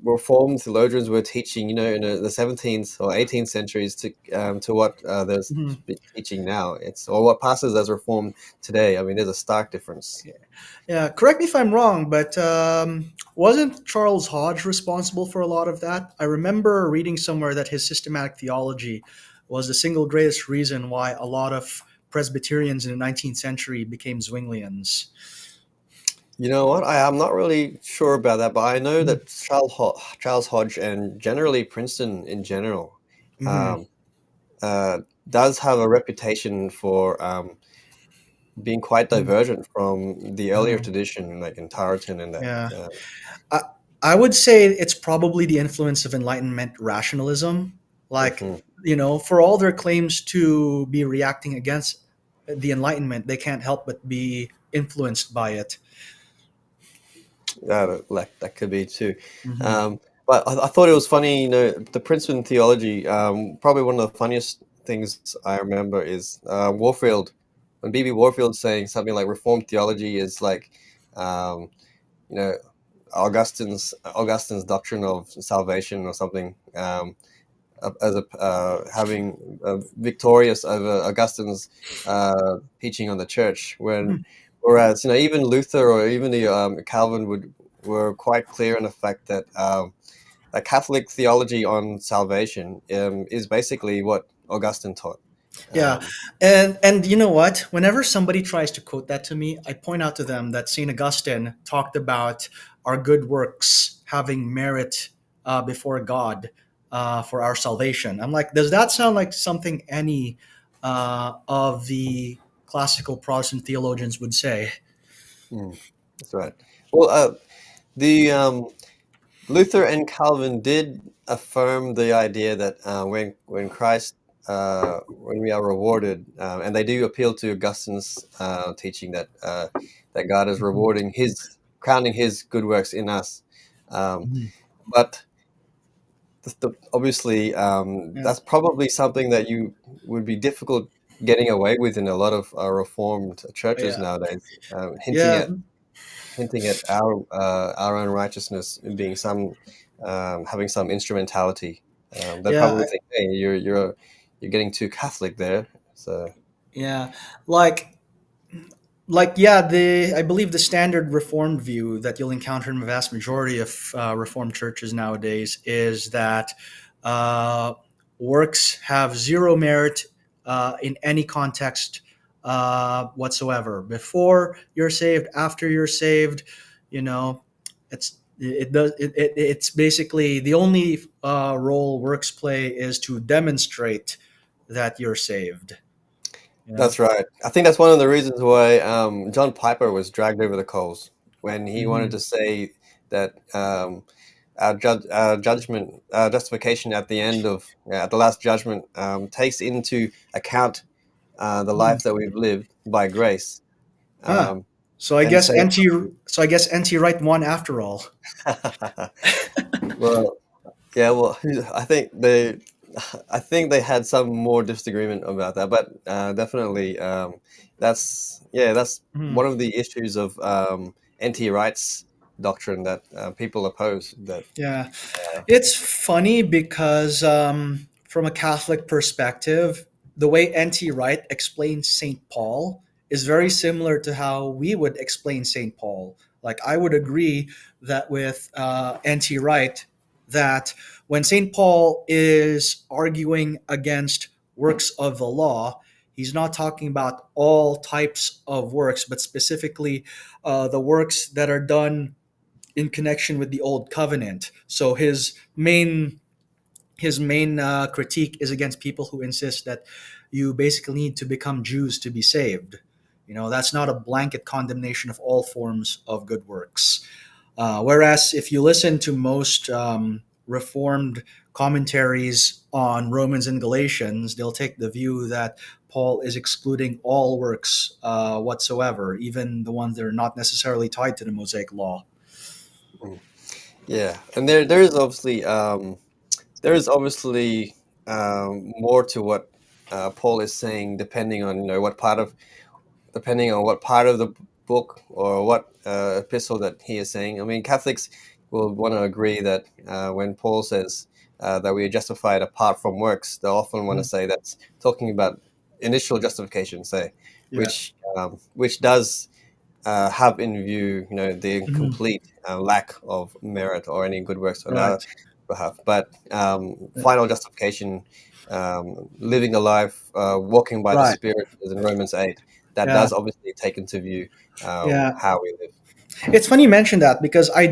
Reformed theologians were teaching, in the 17th or 18th centuries to what mhm. teaching now, it's or what passes as Reformed today. I mean, there's a stark difference. Yeah. Correct me if I'm wrong, but wasn't Charles Hodge responsible for a lot of that? I remember reading somewhere that his systematic theology was the single greatest reason why a lot of Presbyterians in the 19th century became Zwinglians. You know what? I'm not really sure about that, but I know that Charles Hodge and generally Princeton in general Mm-hmm. um, uh, does have a reputation for being quite divergent from the earlier Mm-hmm. tradition, like in Tarleton and that. Yeah. I, I would say it's probably the influence of Enlightenment rationalism. Like, Mhm. for all their claims to be reacting against the Enlightenment, they can't help but be influenced by it. Like that could be too. Hmm. But I thought it was funny, the Princeton theology. Probably one of the funniest things I remember is Warfield, when B.B. Warfield saying something like Reformed theology is like, um, you know, Augustine's doctrine of salvation or something. As a having victorious over Augustine's teaching on the church. Whereas even Luther or even the Calvin were quite clear in the fact that a Catholic theology on salvation is basically what Augustine taught. Yeah, Um, and you know what? Whenever somebody tries to quote that to me, I point out to them that Saint Augustine talked about our good works having merit before God for our salvation. I'm like, does that sound like something any of the classical Protestant theologians would say? mm, that's right. Well, the Luther and Calvin did affirm the idea that when Christ, when we are rewarded, and they do appeal to Augustine's teaching that God is Mhm. rewarding crowning His good works in us. Um, Mhm. but obviously, Yeah, that's probably something that you would be difficult getting away with in a lot of Reformed churches yeah, nowadays, yeah, hinting at our own righteousness being having some instrumentality. They'd yeah, probably think, "Hey, you're getting too Catholic there." So, yeah. Like yeah, the I believe the standard reformed view that you'll encounter in the vast majority of reformed churches nowadays is that uh, works have zero merit in any context whatsoever. Before you're saved, after you're saved, you know it's basically the only role works play is to demonstrate that you're saved. that's right. I think that's one of the reasons why John Piper was dragged over the coals when he wanted Hmm. to say that our judgment, justification at the end of at the last judgment takes into account the life that we've lived by grace, Huh. um, So I and guess say, NT. So I guess NT Wright won after all. well, yeah, well, I think they had some more disagreement about that, but definitely, that's Mhm. one of the issues of NT Wright's doctrine that people oppose. That Yeah, uh, it's funny because from a Catholic perspective, the way N.T. Wright explains Saint Paul is very similar to how we would explain Saint Paul. Like I would agree that with N.T. Wright that when Saint Paul is arguing against works of the law, he's not talking about all types of works, but specifically the works that are done in connection with the old covenant. So his main critique is against people who insist that you basically need to become Jews to be saved. That's not a blanket condemnation of all forms of good works. Whereas if you listen to most Reformed commentaries on Romans and Galatians, they'll take the view that Paul is excluding all works whatsoever, even the ones that are not necessarily tied to the Mosaic Law. mm, yeah, and there is obviously more to what Paul is saying, depending on what part of the book or what epistle that he is saying. I mean, Catholics will want to agree that when Paul says that we are justified apart from works, they often want to Mhm. say that's talking about initial justification, say, Yeah. which does have in view, the Mhm. complete lack of merit or any good works on our Right. behalf. But final justification, living a life, walking by the Right. Spirit, as in Romans 8, that Yeah. does obviously take into view Yeah. how we live. It's funny you mention that because I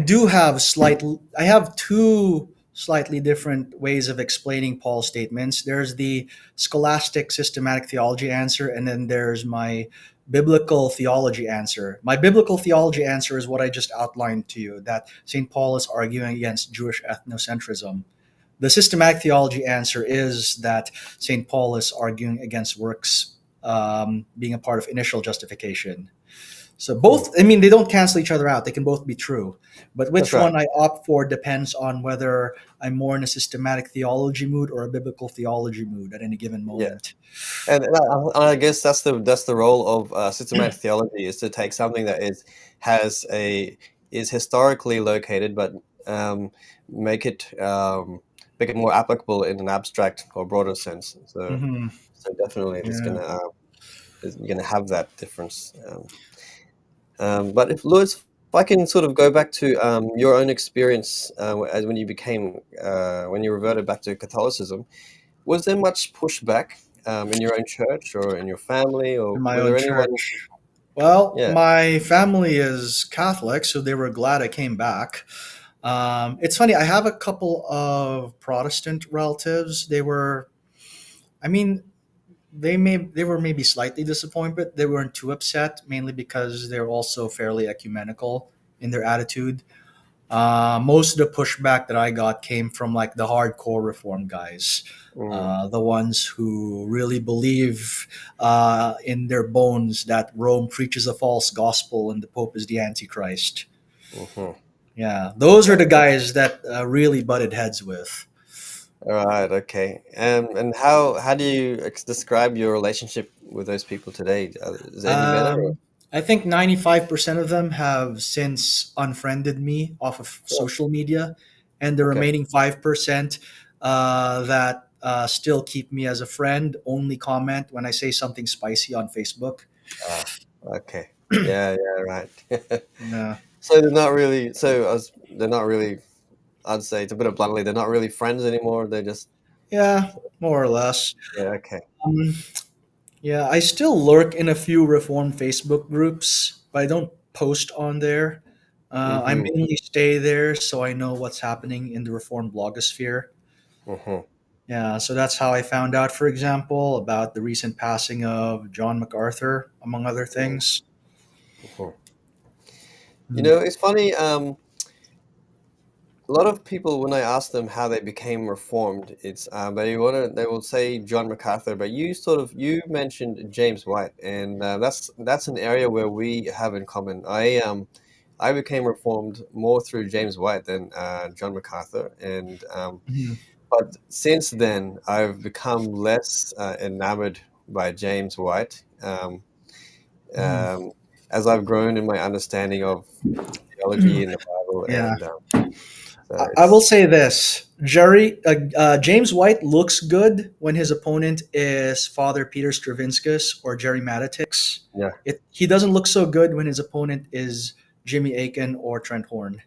have two slightly different ways of explaining Paul's statements. There's the scholastic systematic theology answer, and then there's my biblical theology answer. My biblical theology answer is what I just outlined to you, that St. Paul is arguing against Jewish ethnocentrism. The systematic theology answer is that St. Paul is arguing against works being a part of initial justification. So Hmm, both, I mean, they don't cancel each other out. They can both be true. But that's which right. one I opt for depends on whether I'm more in a systematic theology mood or a biblical theology mood at any given Yeah. moment. And I guess that's the role of systematic theology, is to take something that is historically located, but um, make it make it more applicable in an abstract or broader sense. Hmm. So definitely, Yeah. you're gonna have that difference. But if Lewis, if I can sort of go back to your own experience as when you became when you reverted back to Catholicism, was there much pushback in your own church or in your family, In or my were own there anyone? church. Well, Yeah. my family is Catholic, so they were glad I came back. It's funny, I have a couple of Protestant relatives. I mean, they were maybe slightly disappointed, but they weren't too upset, mainly because they're also fairly ecumenical in their attitude. Most of the pushback that I got came from like the hardcore reform guys, Mm, the ones who really believe in their bones that Rome preaches a false gospel and the Pope is the Antichrist. hmm. Yeah, those are Yeah. the guys that really butted heads with. All right. Okay. And how do you describe your relationship with those people today? Is it any better? Or? I think 95% of them have since unfriended me off of Oh, social media, and the okay. remaining 5% that still keep me as a friend only comment when I say something spicy on Facebook. Ah, okay. Yeah. Yeah. Right. Yeah, So they're not really. They're not really. I'd say, to put it bluntly, they're not really friends anymore. They're just. yeah, more or less. Yeah. Okay. Um, yeah, I still lurk in a few Reformed Facebook groups, but I don't post on there. I Mm-hmm. mainly stay there so I know what's happening in the Reformed blogosphere. Mm-hmm. Yeah, so that's how I found out, for example, about the recent passing of John MacArthur, among other things. Mm-hmm. Mm. It's funny. A lot of people, when I ask them how they became reformed, it's they will say John MacArthur, but you mentioned James White, and that's an area where we have in common. I became reformed more through James White than John MacArthur, and Mhm. but since then I've become less enamored by James White, Mhm. um, as I've grown in my understanding of theology in the Bible, Yeah, and so I will it's say this: James White looks good when his opponent is Father Peter Stravinskas or Jerry Matitix. yeah. He doesn't look so good when his opponent is Jimmy Aiken or Trent Horn.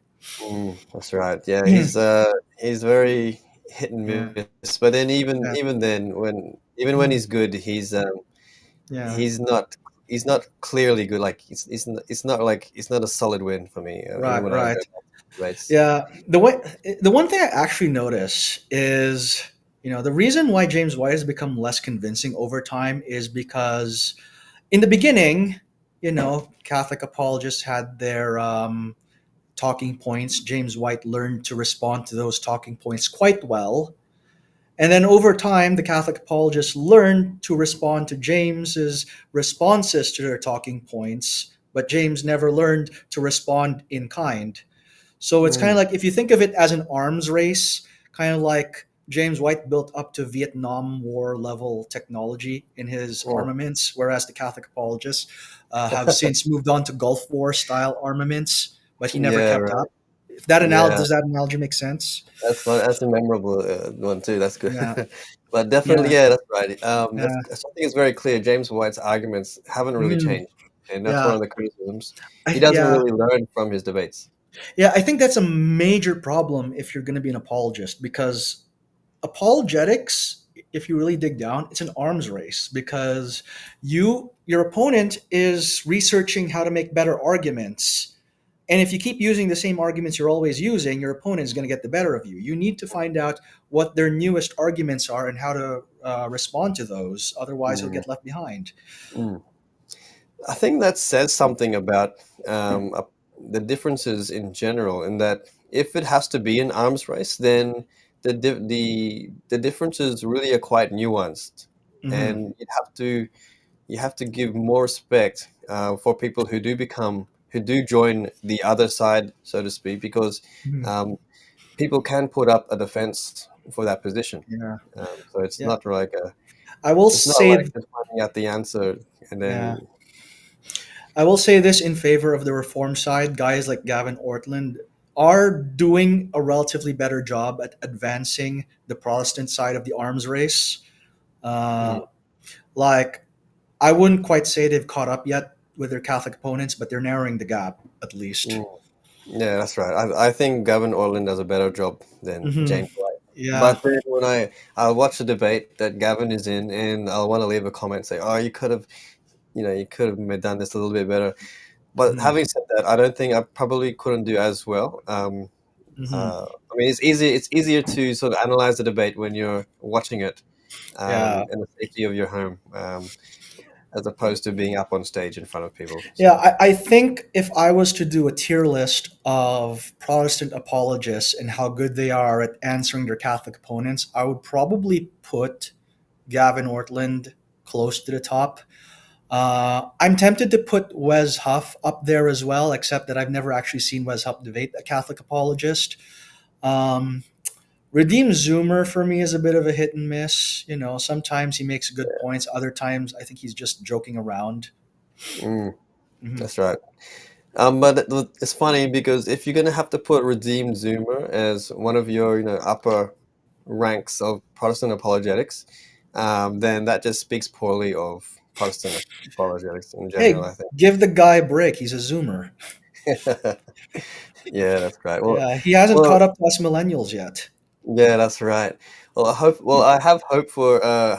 That's right. Yeah, Mhm. he's very hit and Yeah, miss. But then even yeah, even then, when Mhm. he's good, Yeah. he's not clearly good. Like it's not a solid win for me. Even Right, when I go right. back to debates. Yeah, the one thing I actually notice is, the reason why James White has become less convincing over time is because in the beginning, Catholic apologists had their talking points. James White learned to respond to those talking points quite well. And then over time, the Catholic apologists learned to respond to James's responses to their talking points, but James never learned to respond in kind. So it's kind of Mm, like if you think of it as an arms race, kind of like James White built up to Vietnam War level technology in his mm. armaments, whereas the Catholic apologists have since moved on to Gulf War style armaments, but he never Yeah, kept right. up. If that analogy Yeah, does that analogy make sense? that's fun. That's a memorable one too. That's good. Yeah, But definitely, yeah, yeah, that's right. yeah, Something is very clear. James White's arguments haven't really Mhm. changed, and that's one Yeah, of the criticisms. He doesn't yeah. really learn from his debates. Yeah, I think that's a major problem if you're going to be an apologist, because apologetics, if you really dig down, it's an arms race, because your opponent is researching how to make better arguments. And if you keep using the same arguments you're always using, your opponent is going to get the better of you. You need to find out what their newest arguments are and how to respond to those. Otherwise, you'll Mm, get left behind. mm. I think that says something about the differences in general, in that if it has to be an arms race, then the differences really are quite nuanced, Hmm. and you have to give more respect for people who do join the other side, so to speak, because Hmm. um, people can put up a defense for that position. Yeah, So it's yeah. not like I will it's not say, like just finding out the answer and yeah, then. I will say this in favor of the reform side. Guys like Gavin Ortland are doing a relatively better job at advancing the Protestant side of the arms race. Mm, Uh, like, I wouldn't quite say they've caught up yet with their Catholic opponents, but they're narrowing the gap at least. mm. Yeah, that's right. I think Gavin Orland does a better job than Hmm. James White. Yeah. But then when I'll watch a debate that Gavin is in, and I'll want to leave a comment say, "Oh, you could have done this a little bit better." But Hmm. having said that, I don't think I probably couldn't do as well. Hmm. I mean, it's easy. It's easier to sort of analyze the debate when you're watching it Yeah. in the safety of your home, as opposed to being up on stage in front of people. Yeah, So, I think if I was to do a tier list of Protestant apologists and how good they are at answering their Catholic opponents, I would probably put Gavin Ortland close to the top. I'm tempted to put Wes Huff up there as well, except that I've never actually seen Wes Huff debate a Catholic apologist. Um, Redeem Zoomer for me is a bit of a hit and miss. You know, sometimes he makes good points, other times I think he's just joking around. mm, Hmm. that's right. But it's funny because if you're gonna have to put Redeemed Zoomer as one of your, upper ranks of Protestant apologetics, then that just speaks poorly of Protestant apologetics in general, Hey, I think. give the guy a break. He's a Zoomer. Yeah, that's right. Yeah, he hasn't Well, caught up to us millennials yet. yeah, that's right. I have hope for the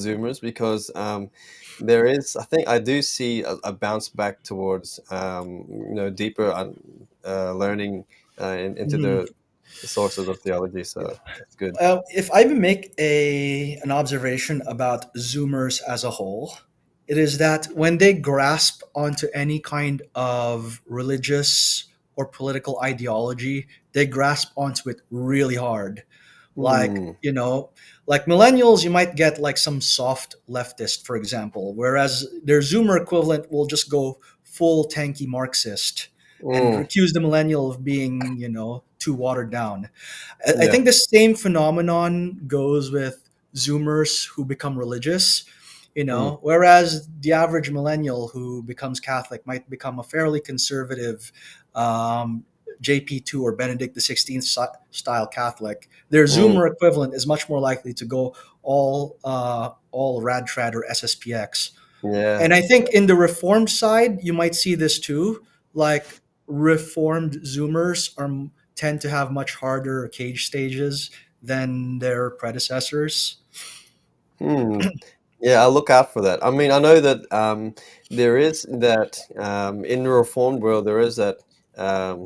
Zoomers because I think I do see a bounce back towards deeper learning into Mhm. the sources of theology. So that's good. If I make an observation about Zoomers as a whole, it is that when they grasp onto any kind of religious or political ideology, they grasp onto it really hard. Like, Hmm. like millennials, you might get like some soft leftist, for example, whereas their Zoomer equivalent will just go full tanky Marxist and Mm. accuse the millennial of being, too watered down. I Yeah. think the same phenomenon goes with Zoomers who become religious, Mm. whereas the average millennial who becomes Catholic might become a fairly conservative um, JP2 or Benedict XVI style Catholic. Their Mm. Zoomer equivalent is much more likely to go all rad trad or SSPX. Yeah. And I think in the reformed side, you might see this too. Like, reformed Zoomers tend to have much harder cage stages than their predecessors. Hmm. Yeah, I'll look out for that. I mean, I know that there is that in the reformed world there is that I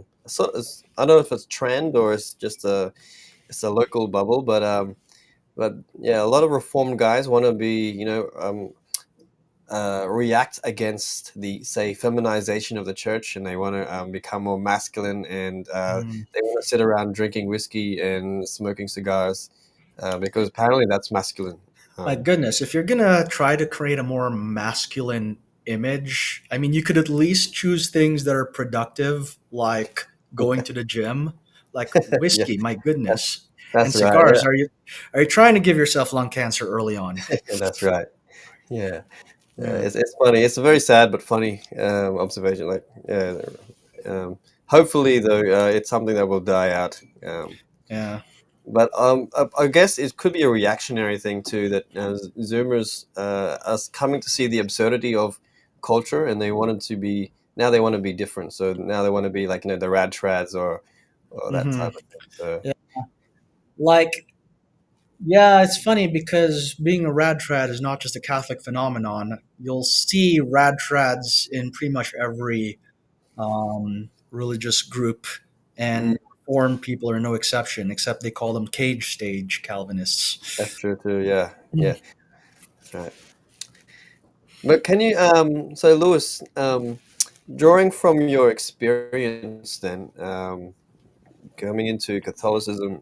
don't know if it's trend or it's a local bubble, but yeah, a lot of reformed guys want to be react against the say feminization of the church, and they want to become more masculine, and Mm. they want to sit around drinking whiskey and smoking cigars because apparently that's masculine. My Um, goodness, if you're gonna try to create a more masculine image, I mean, you could at least choose things that are productive, like going to the gym, like yeah, whiskey. My that's, goodness, and that's right. cigars. Are you trying to give yourself lung cancer early on? Yeah, that's right. Yeah. Yeah, It's funny. It's a very sad but funny observation. Like, yeah, hopefully though, it's something that will die out. yeah. But I guess it could be a reactionary thing too, that Zoomers are coming to see the absurdity of culture, and they wanted to be now they want to be different. So now they want to be like, the rad trads, or that Hmm. type of thing. So Yeah. Like, yeah, it's funny because being a rad trad is not just a Catholic phenomenon. You'll see rad trads in pretty much every religious group, mm, and Reformed people are no exception, except they call them cage stage Calvinists. that's true too. Yeah, yeah, that's right. But can you, so Lewis, drawing from your experience then, coming into Catholicism,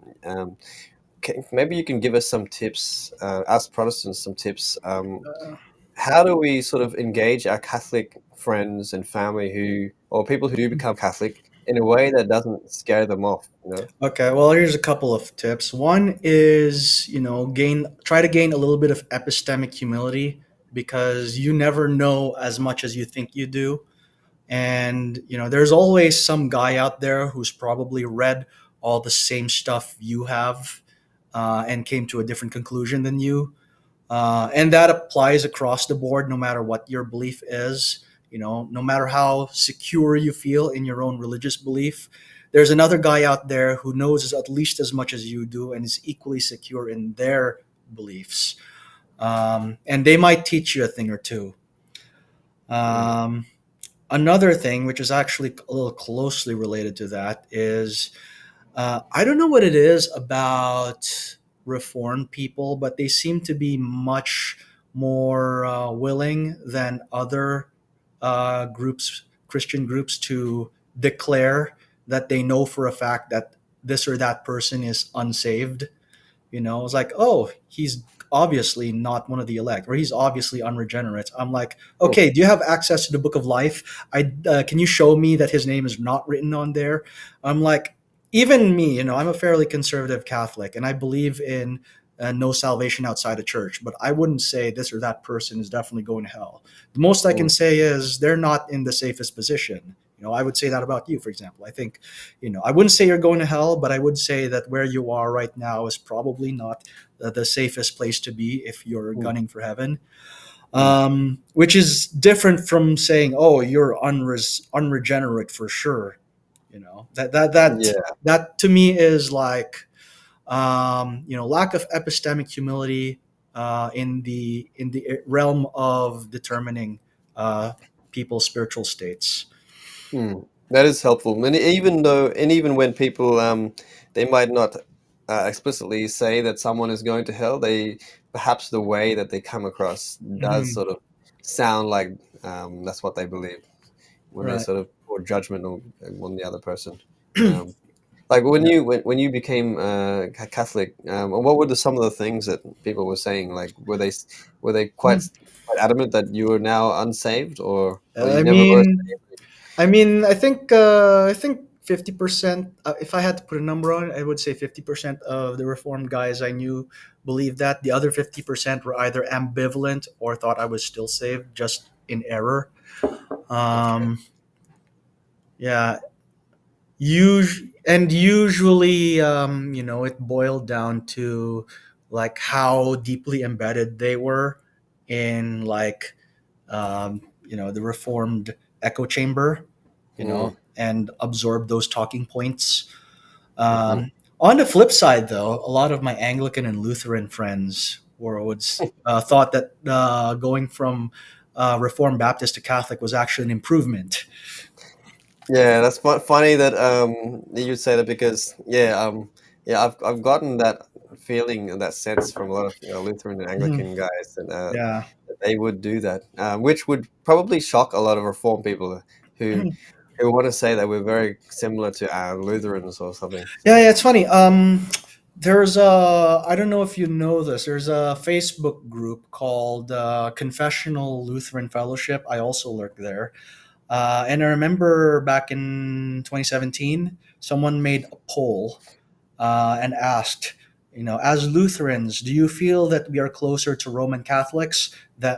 maybe you can give us some tips, us Protestants, some tips. How do we sort of engage our Catholic friends and family or people who do become Catholic in a way that doesn't scare them off? Okay, well, here's a couple of tips. One is, try to gain a little bit of epistemic humility because you never know as much as you think you do. And, there's always some guy out there who's probably read all the same stuff you have and came to a different conclusion than you. And that applies across the board, no matter what your belief is. No matter how secure you feel in your own religious belief, there's another guy out there who knows at least as much as you do and is equally secure in their beliefs. And they might teach you a thing or two. Mm, Um, Another thing, which is actually a little closely related to that, is I don't know what it is about Reformed people, but they seem to be much more willing than other groups, Christian groups, to declare that they know for a fact that this or that person is unsaved. It's like, oh, he's obviously not one of the elect, or he's obviously unregenerate. I'm like, mm, okay, do you have access to the Book of Life? Can you show me that his name is not written on there? I'm like, even me, I'm a fairly conservative Catholic, and I believe in no salvation outside of church. But I wouldn't say this or that person is definitely going to hell. The most I can mm, say is they're not in the safest position. I would say that about you, for example. I think I wouldn't say you're going to hell, but I would say that where you are right now is probably not the safest place to be if you're mm, gunning for heaven. mm. Which is different from saying, "Oh, you're unregenerate for sure." That that that Yeah. that to me is like lack of epistemic humility in the realm of determining uh, people's spiritual states. Mm, that is helpful. And even when people, they might not explicitly say that someone is going to hell, they perhaps the way that they come across does Mhm. sort of sound like, that's what they believe when they Right. sort of pour judgment on the other person. Um, like when Yeah. you became Catholic, what were some of the things that people were saying? Like, were they quite adamant that you were now unsaved, or you I never were mean, I think 50%. If I had to put a number on it, I would say 50% of the Reformed guys I knew believed that. The other 50% were either ambivalent or thought I was still saved, just in error. Okay. Um, yeah, usually, it boiled down to like how deeply embedded they were in like the Reformed echo chamber, Mm, and absorb those talking points. mhm. On the flip side, though, a lot of my Anglican and Lutheran friends thought that going from Reformed Baptist to Catholic was actually an improvement. Yeah, that's funny that you say that, because yeah, I've gotten that feeling and that sense from a lot of, Lutheran and Mhm. Anglican guys Yeah. that they would do that, which would probably shock a lot of Reformed people who who want to say that we're very similar to Lutherans or something. Yeah, So yeah, it's funny. There's I don't know if you know this. There's a Facebook group called Confessional Lutheran Fellowship. I also lurk there. And I remember back in 2017, someone made a poll and asked, as Lutherans, do you feel that we are closer to Roman Catholics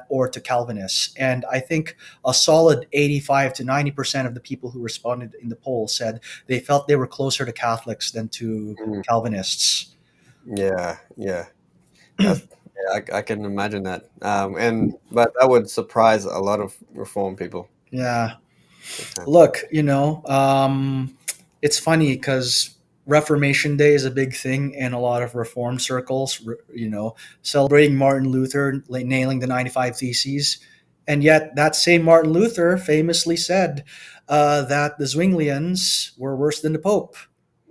or to Calvinists? And I think a solid 85 to 90% of the people who responded in the poll said they felt they were closer to Catholics than to mm, Calvinists. yeah, yeah, that's yeah, I can imagine that, but that would surprise a lot of Reformed people. Yeah. Okay. Look, it's funny because Reformation Day is a big thing in a lot of Reformed circles. Celebrating Martin Luther nailing the 95 Theses, and yet that same Martin Luther famously said that the Zwinglians were worse than the Pope.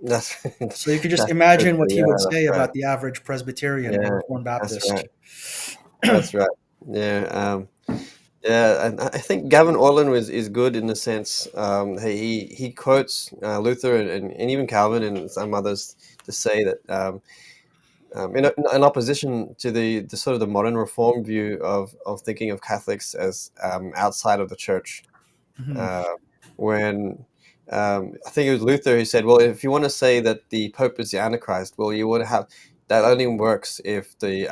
That's So you could just that's imagine true. what he Yeah, would that's say right. about the average Presbyterian or Yeah, Reformed that's Baptist. right. That's right. Yeah. Yeah, and I think Gavin Orlin is good in the sense he quotes Luther and even Calvin and some others to say that in opposition to the sort of the modern Reform view of thinking of Catholics as outside of the church, Mhm. uh, when I think it was Luther who said, "Well, if you want to say that the Pope is the Antichrist, well, you would have that only works if the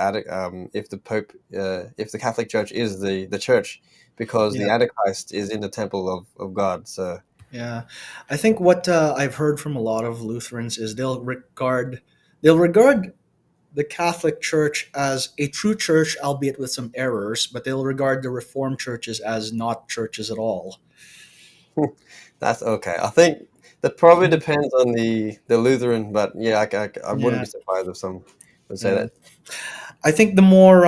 Pope if the Catholic Church is the Church, because the Yeah, Antichrist is in the temple of God." So, yeah. I think what I've heard from a lot of Lutherans is they'll regard the Catholic Church as a true church, albeit with some errors, but they'll regard the Reformed churches as not churches at all. that's okay. I think that probably Mhm. depends on the Lutheran, but yeah, I wouldn't Yeah, be surprised if some would say yeah. that. I think the more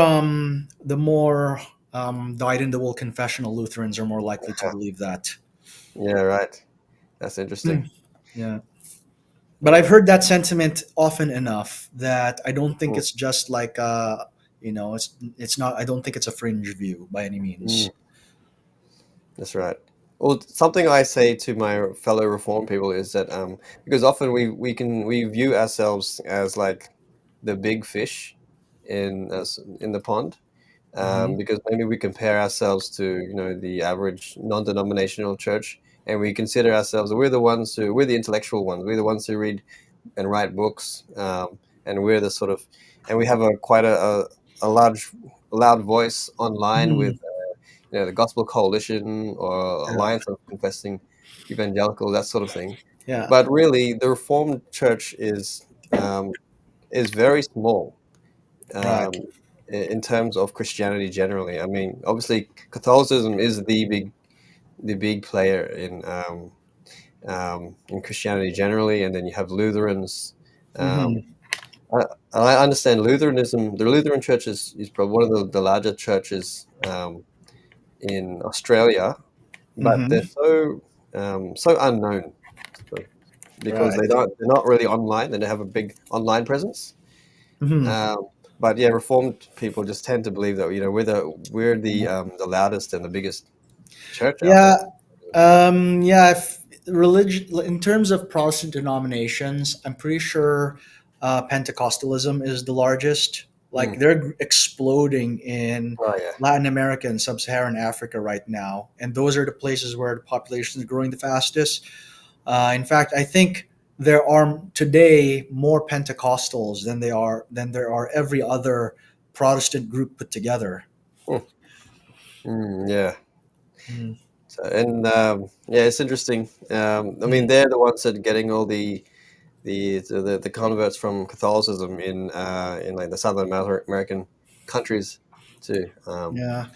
dyed in the wool confessional Lutherans are more likely to believe that. Yeah, right. That's interesting. Mm. Yeah. But I've Yeah. heard that sentiment often enough that I don't think Mm, it's just like it's not. I don't think it's a fringe view by any mm. means. That's right. Well, something I say to my fellow reform people is that because often we view ourselves as like the big fish in the pond, Hmm. because maybe we compare ourselves to the average non-denominational church, and we consider ourselves we're the intellectual ones, we're the ones who read and write books, and we're the sort of and we have a quite a large loud voice online with Hmm. the Gospel Coalition or Yeah. Alliance of Confessing Evangelical, that sort of thing. Yeah. But really, the Reformed Church is very small, Right. um, in terms of Christianity generally. I mean, obviously, Catholicism is the big player in Christianity generally, and then you have Lutherans. Um, Hmm. I, I understand Lutheranism. The Lutheran Church is probably one of the larger churches in Australia, but they're Hmm. so unknown, so, because Right. they're not really online. They don't have a big online presence. Hmm. Um, but yeah, Reformed people just tend to believe that we're the loudest and the biggest church out Yeah. there. Yeah. If religion, in terms of Protestant denominations, I'm pretty sure Pentecostalism is the largest. Like Mm. they're exploding in Oh yeah. Latin America and Sub-Saharan Africa right now, and those are the places where the population is growing the fastest. In fact, I think there are today more Pentecostals than there are every other Protestant group put together. Mm. Yeah. Mm. So, and yeah, it's interesting. I mean, Mm. they're the ones that are getting all the converts from Catholicism in like the Southern American countries too. Yeah.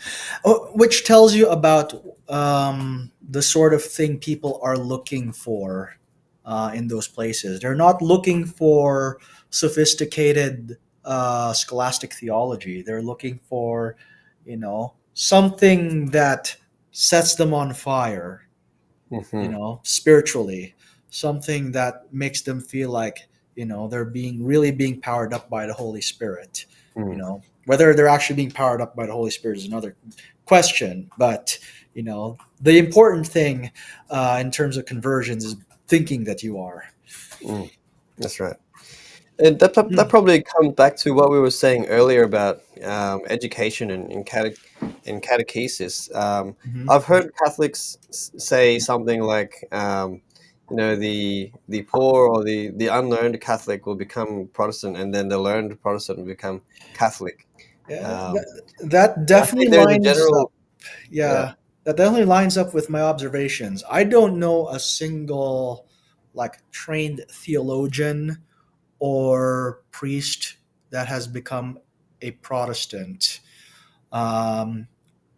Oh, which tells you about the sort of thing people are looking for in those places. They're not looking for sophisticated scholastic theology. They're looking for, something that sets them on fire, Hmm. spiritually, something that makes them feel like, they're being powered up by the Holy Spirit. Whether they're actually being powered up by the Holy Spirit is another question, but the important thing in terms of conversions is thinking that you are. Mm, that's right. And that Mm. probably comes back to what we were saying earlier about education and catechesis. Mhm. I've heard Catholics say something like, the poor or the unlearned Catholic will become Protestant, and then the learned Protestant will become Catholic. Yeah, Um, that I definitely think there's a lines up. general, yeah. Yeah, that definitely lines up with my observations. I don't know a single like trained theologian or priest that has become a Protestant. Um,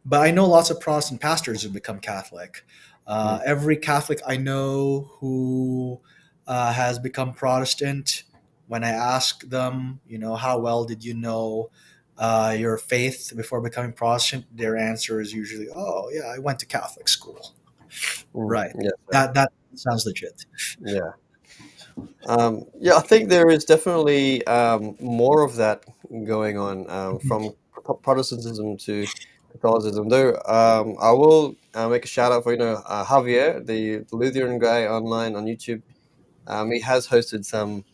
but I know lots of Protestant pastors who become Catholic. Mm, Every Catholic I know who has become Protestant, when I ask them, how well did you know your faith before becoming Protestant, their answer is usually, "Oh, yeah, I went to Catholic school." Right. yeah, That sounds legit. yeah. Yeah, I think there is definitely more of that going on from Protestantism to Catholicism. Though I will make a shout out for Javier, the Lutheran guy online on YouTube. He has hosted some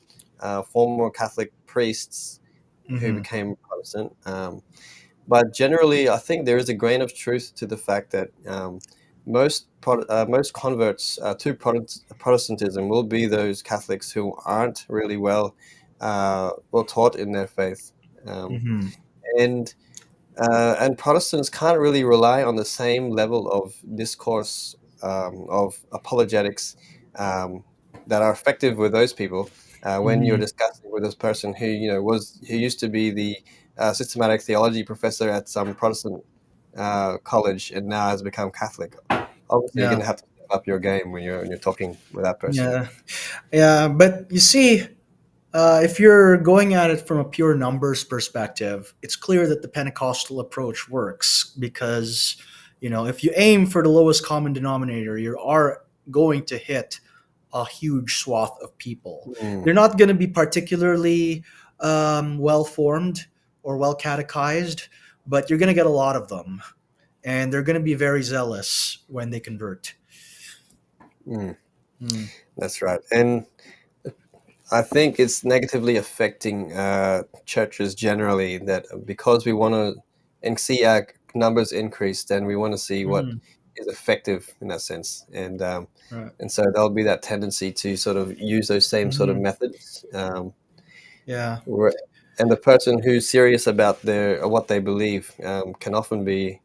former Catholic priests who Hmm. became Protestant. But generally, I think there is a grain of truth to the fact that most converts to Protestantism will be those Catholics who aren't really well taught in their faith, um, Hmm. and and Protestants can't really rely on the same level of discourse of apologetics um, that are effective with those people when you're Hmm. discussing with this person who who used to be the systematic theology professor at some Protestant college and now has become Catholic. Obviously, you're Yeah. going to have to step up your game when you're talking with that person. Yeah. Yeah. But you see, if you're going at it from a pure numbers perspective, it's clear that the Pentecostal approach works because, if you aim for the lowest common denominator, you are going to hit a huge swath of people. Mm, They're not going to be particularly well formed or well catechized, but you're going to get a lot of them. And they're going to be very zealous when they convert. mm, Hmm. that's right, and I think it's negatively affecting churches generally that because we want to and see our numbers increase, then we want to see what Mhm. is effective in that sense, Right. and so there'll be that tendency to sort of use those same sort of Mhm. methods, Yeah. where- and the person who's serious about their or what they believe can often be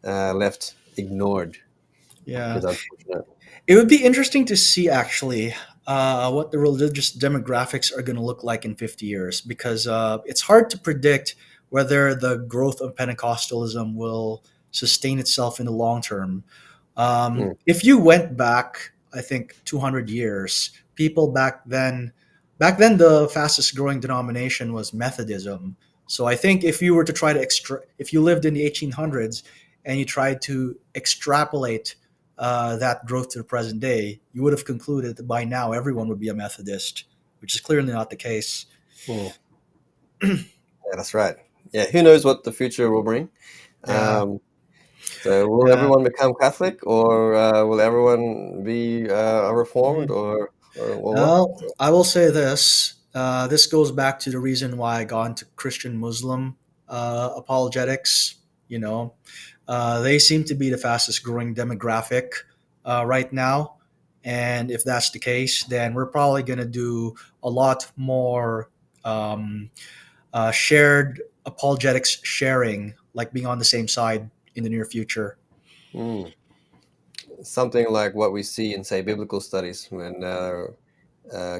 left ignored, which Yeah. is unfortunate. It would be interesting to see actually what the religious demographics are going to look like in 50 years because it's hard to predict whether the growth of Pentecostalism will sustain itself in the long term. Mm, If you went back, I think 200 years, people back then the fastest growing denomination was Methodism. So I think if you were to try to if you lived in the 1800s and you tried to extrapolate that growth to the present day, you would have concluded that by now everyone would be a Methodist, which is clearly not the case. mm. Yeah, that's right. Yeah, who knows what the future will bring. Yeah, Um, So, will yeah. everyone become Catholic, or will everyone be Reformed, Mhm. or what? Well, I will say this. This goes back to the reason why I got into Christian Muslim apologetics. You know, they seem to be the fastest growing demographic right now. And if that's the case, then we're probably going to do a lot more um, shared apologetics sharing, like being on the same side in the near future. Hmm. Something like what we see in, say, biblical studies when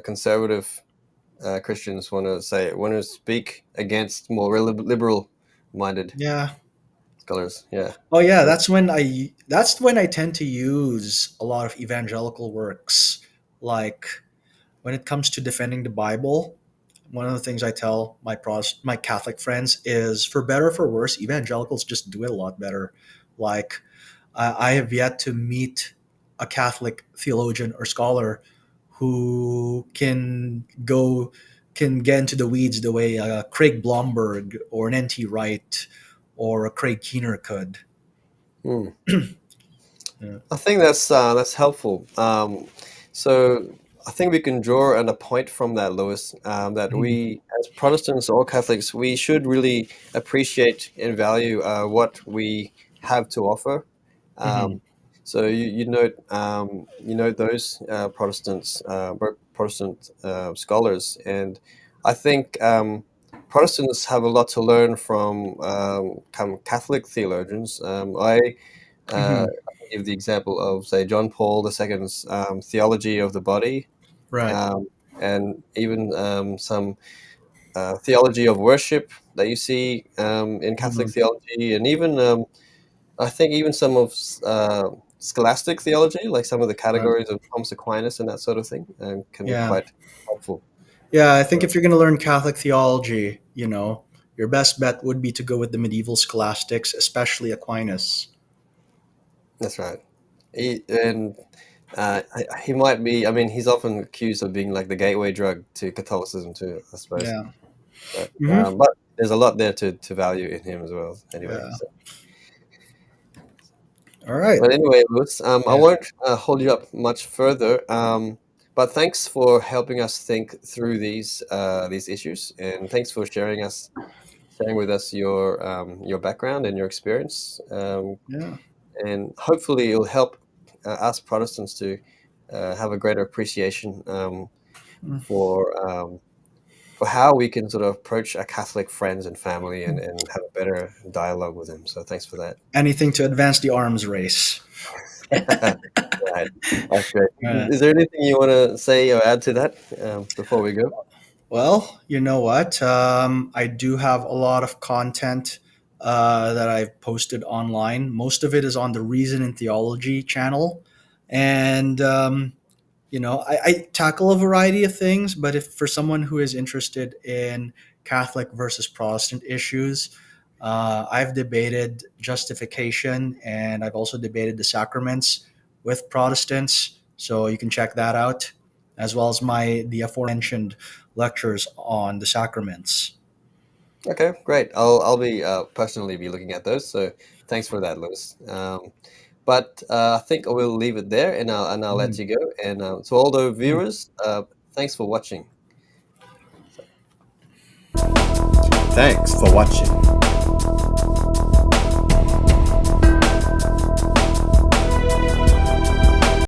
conservative Christians want to speak against more liberal-minded Yeah. scholars. Yeah, Oh yeah, that's that's when I tend to use a lot of evangelical works. Like when it comes to defending the Bible, one of the things I tell my Catholic friends is for better or for worse, evangelicals just do it a lot better. Like I have yet to meet a Catholic theologian or scholar who can get into the weeds the way Craig Blomberg or an N.T. Wright or a Craig Keener could. hmm. Yeah. I think that's helpful. So I think we can draw a point from that, Lewis, that Mhm. we, as Protestants or Catholics, we should really appreciate and value what we have to offer. Mhm. Um, so you note those Protestant scholars, and I think Protestants have a lot to learn from Catholic theologians. Uh, Mhm. give the example of, say, John Paul II's theology of the body, Right. um, and even some theology of worship that you see in Catholic Mhm. theology, and even I think even some of scholastic theology, like some of the Right. categories of Thomas Aquinas and that sort of thing, can be Yeah. quite helpful Yeah, I think for if us. you're going to learn Catholic theology, your best bet would be to go with the medieval scholastics, especially Aquinas. That's right. And he might be. I mean, he's often accused of being like the gateway drug to Catholicism too, I suppose. Yeah. But Hmm. but there's a lot there to value in him as well. Anyway, Yeah. so. All right. But anyway, Lewis, I Yeah. won't hold you up much further. But thanks for helping us think through these issues, and thanks for sharing with us your background and your experience. Yeah. And hopefully, it'll help us Protestants to have a greater appreciation Mm. for how we can sort of approach our Catholic friends and family and have a better dialogue with them. So thanks for that. Anything to advance the arms race. Right. That's great. Uh, Is there anything you want to say or add to that before we go? well, you know what? I do have a lot of content that I've posted online. Most of it is on the Reason in Theology channel. And I tackle a variety of things, but if for someone who is interested in Catholic versus Protestant issues, I've debated justification and I've also debated the sacraments with Protestants. So you can check that out, as well as the aforementioned lectures on the sacraments. Okay, great. I'll be personally be looking at those. So thanks for that, Lewis. But I think I will leave it there, and I'll let Mhm. you go. And to all the Mhm. viewers, thanks for watching. Thanks for watching.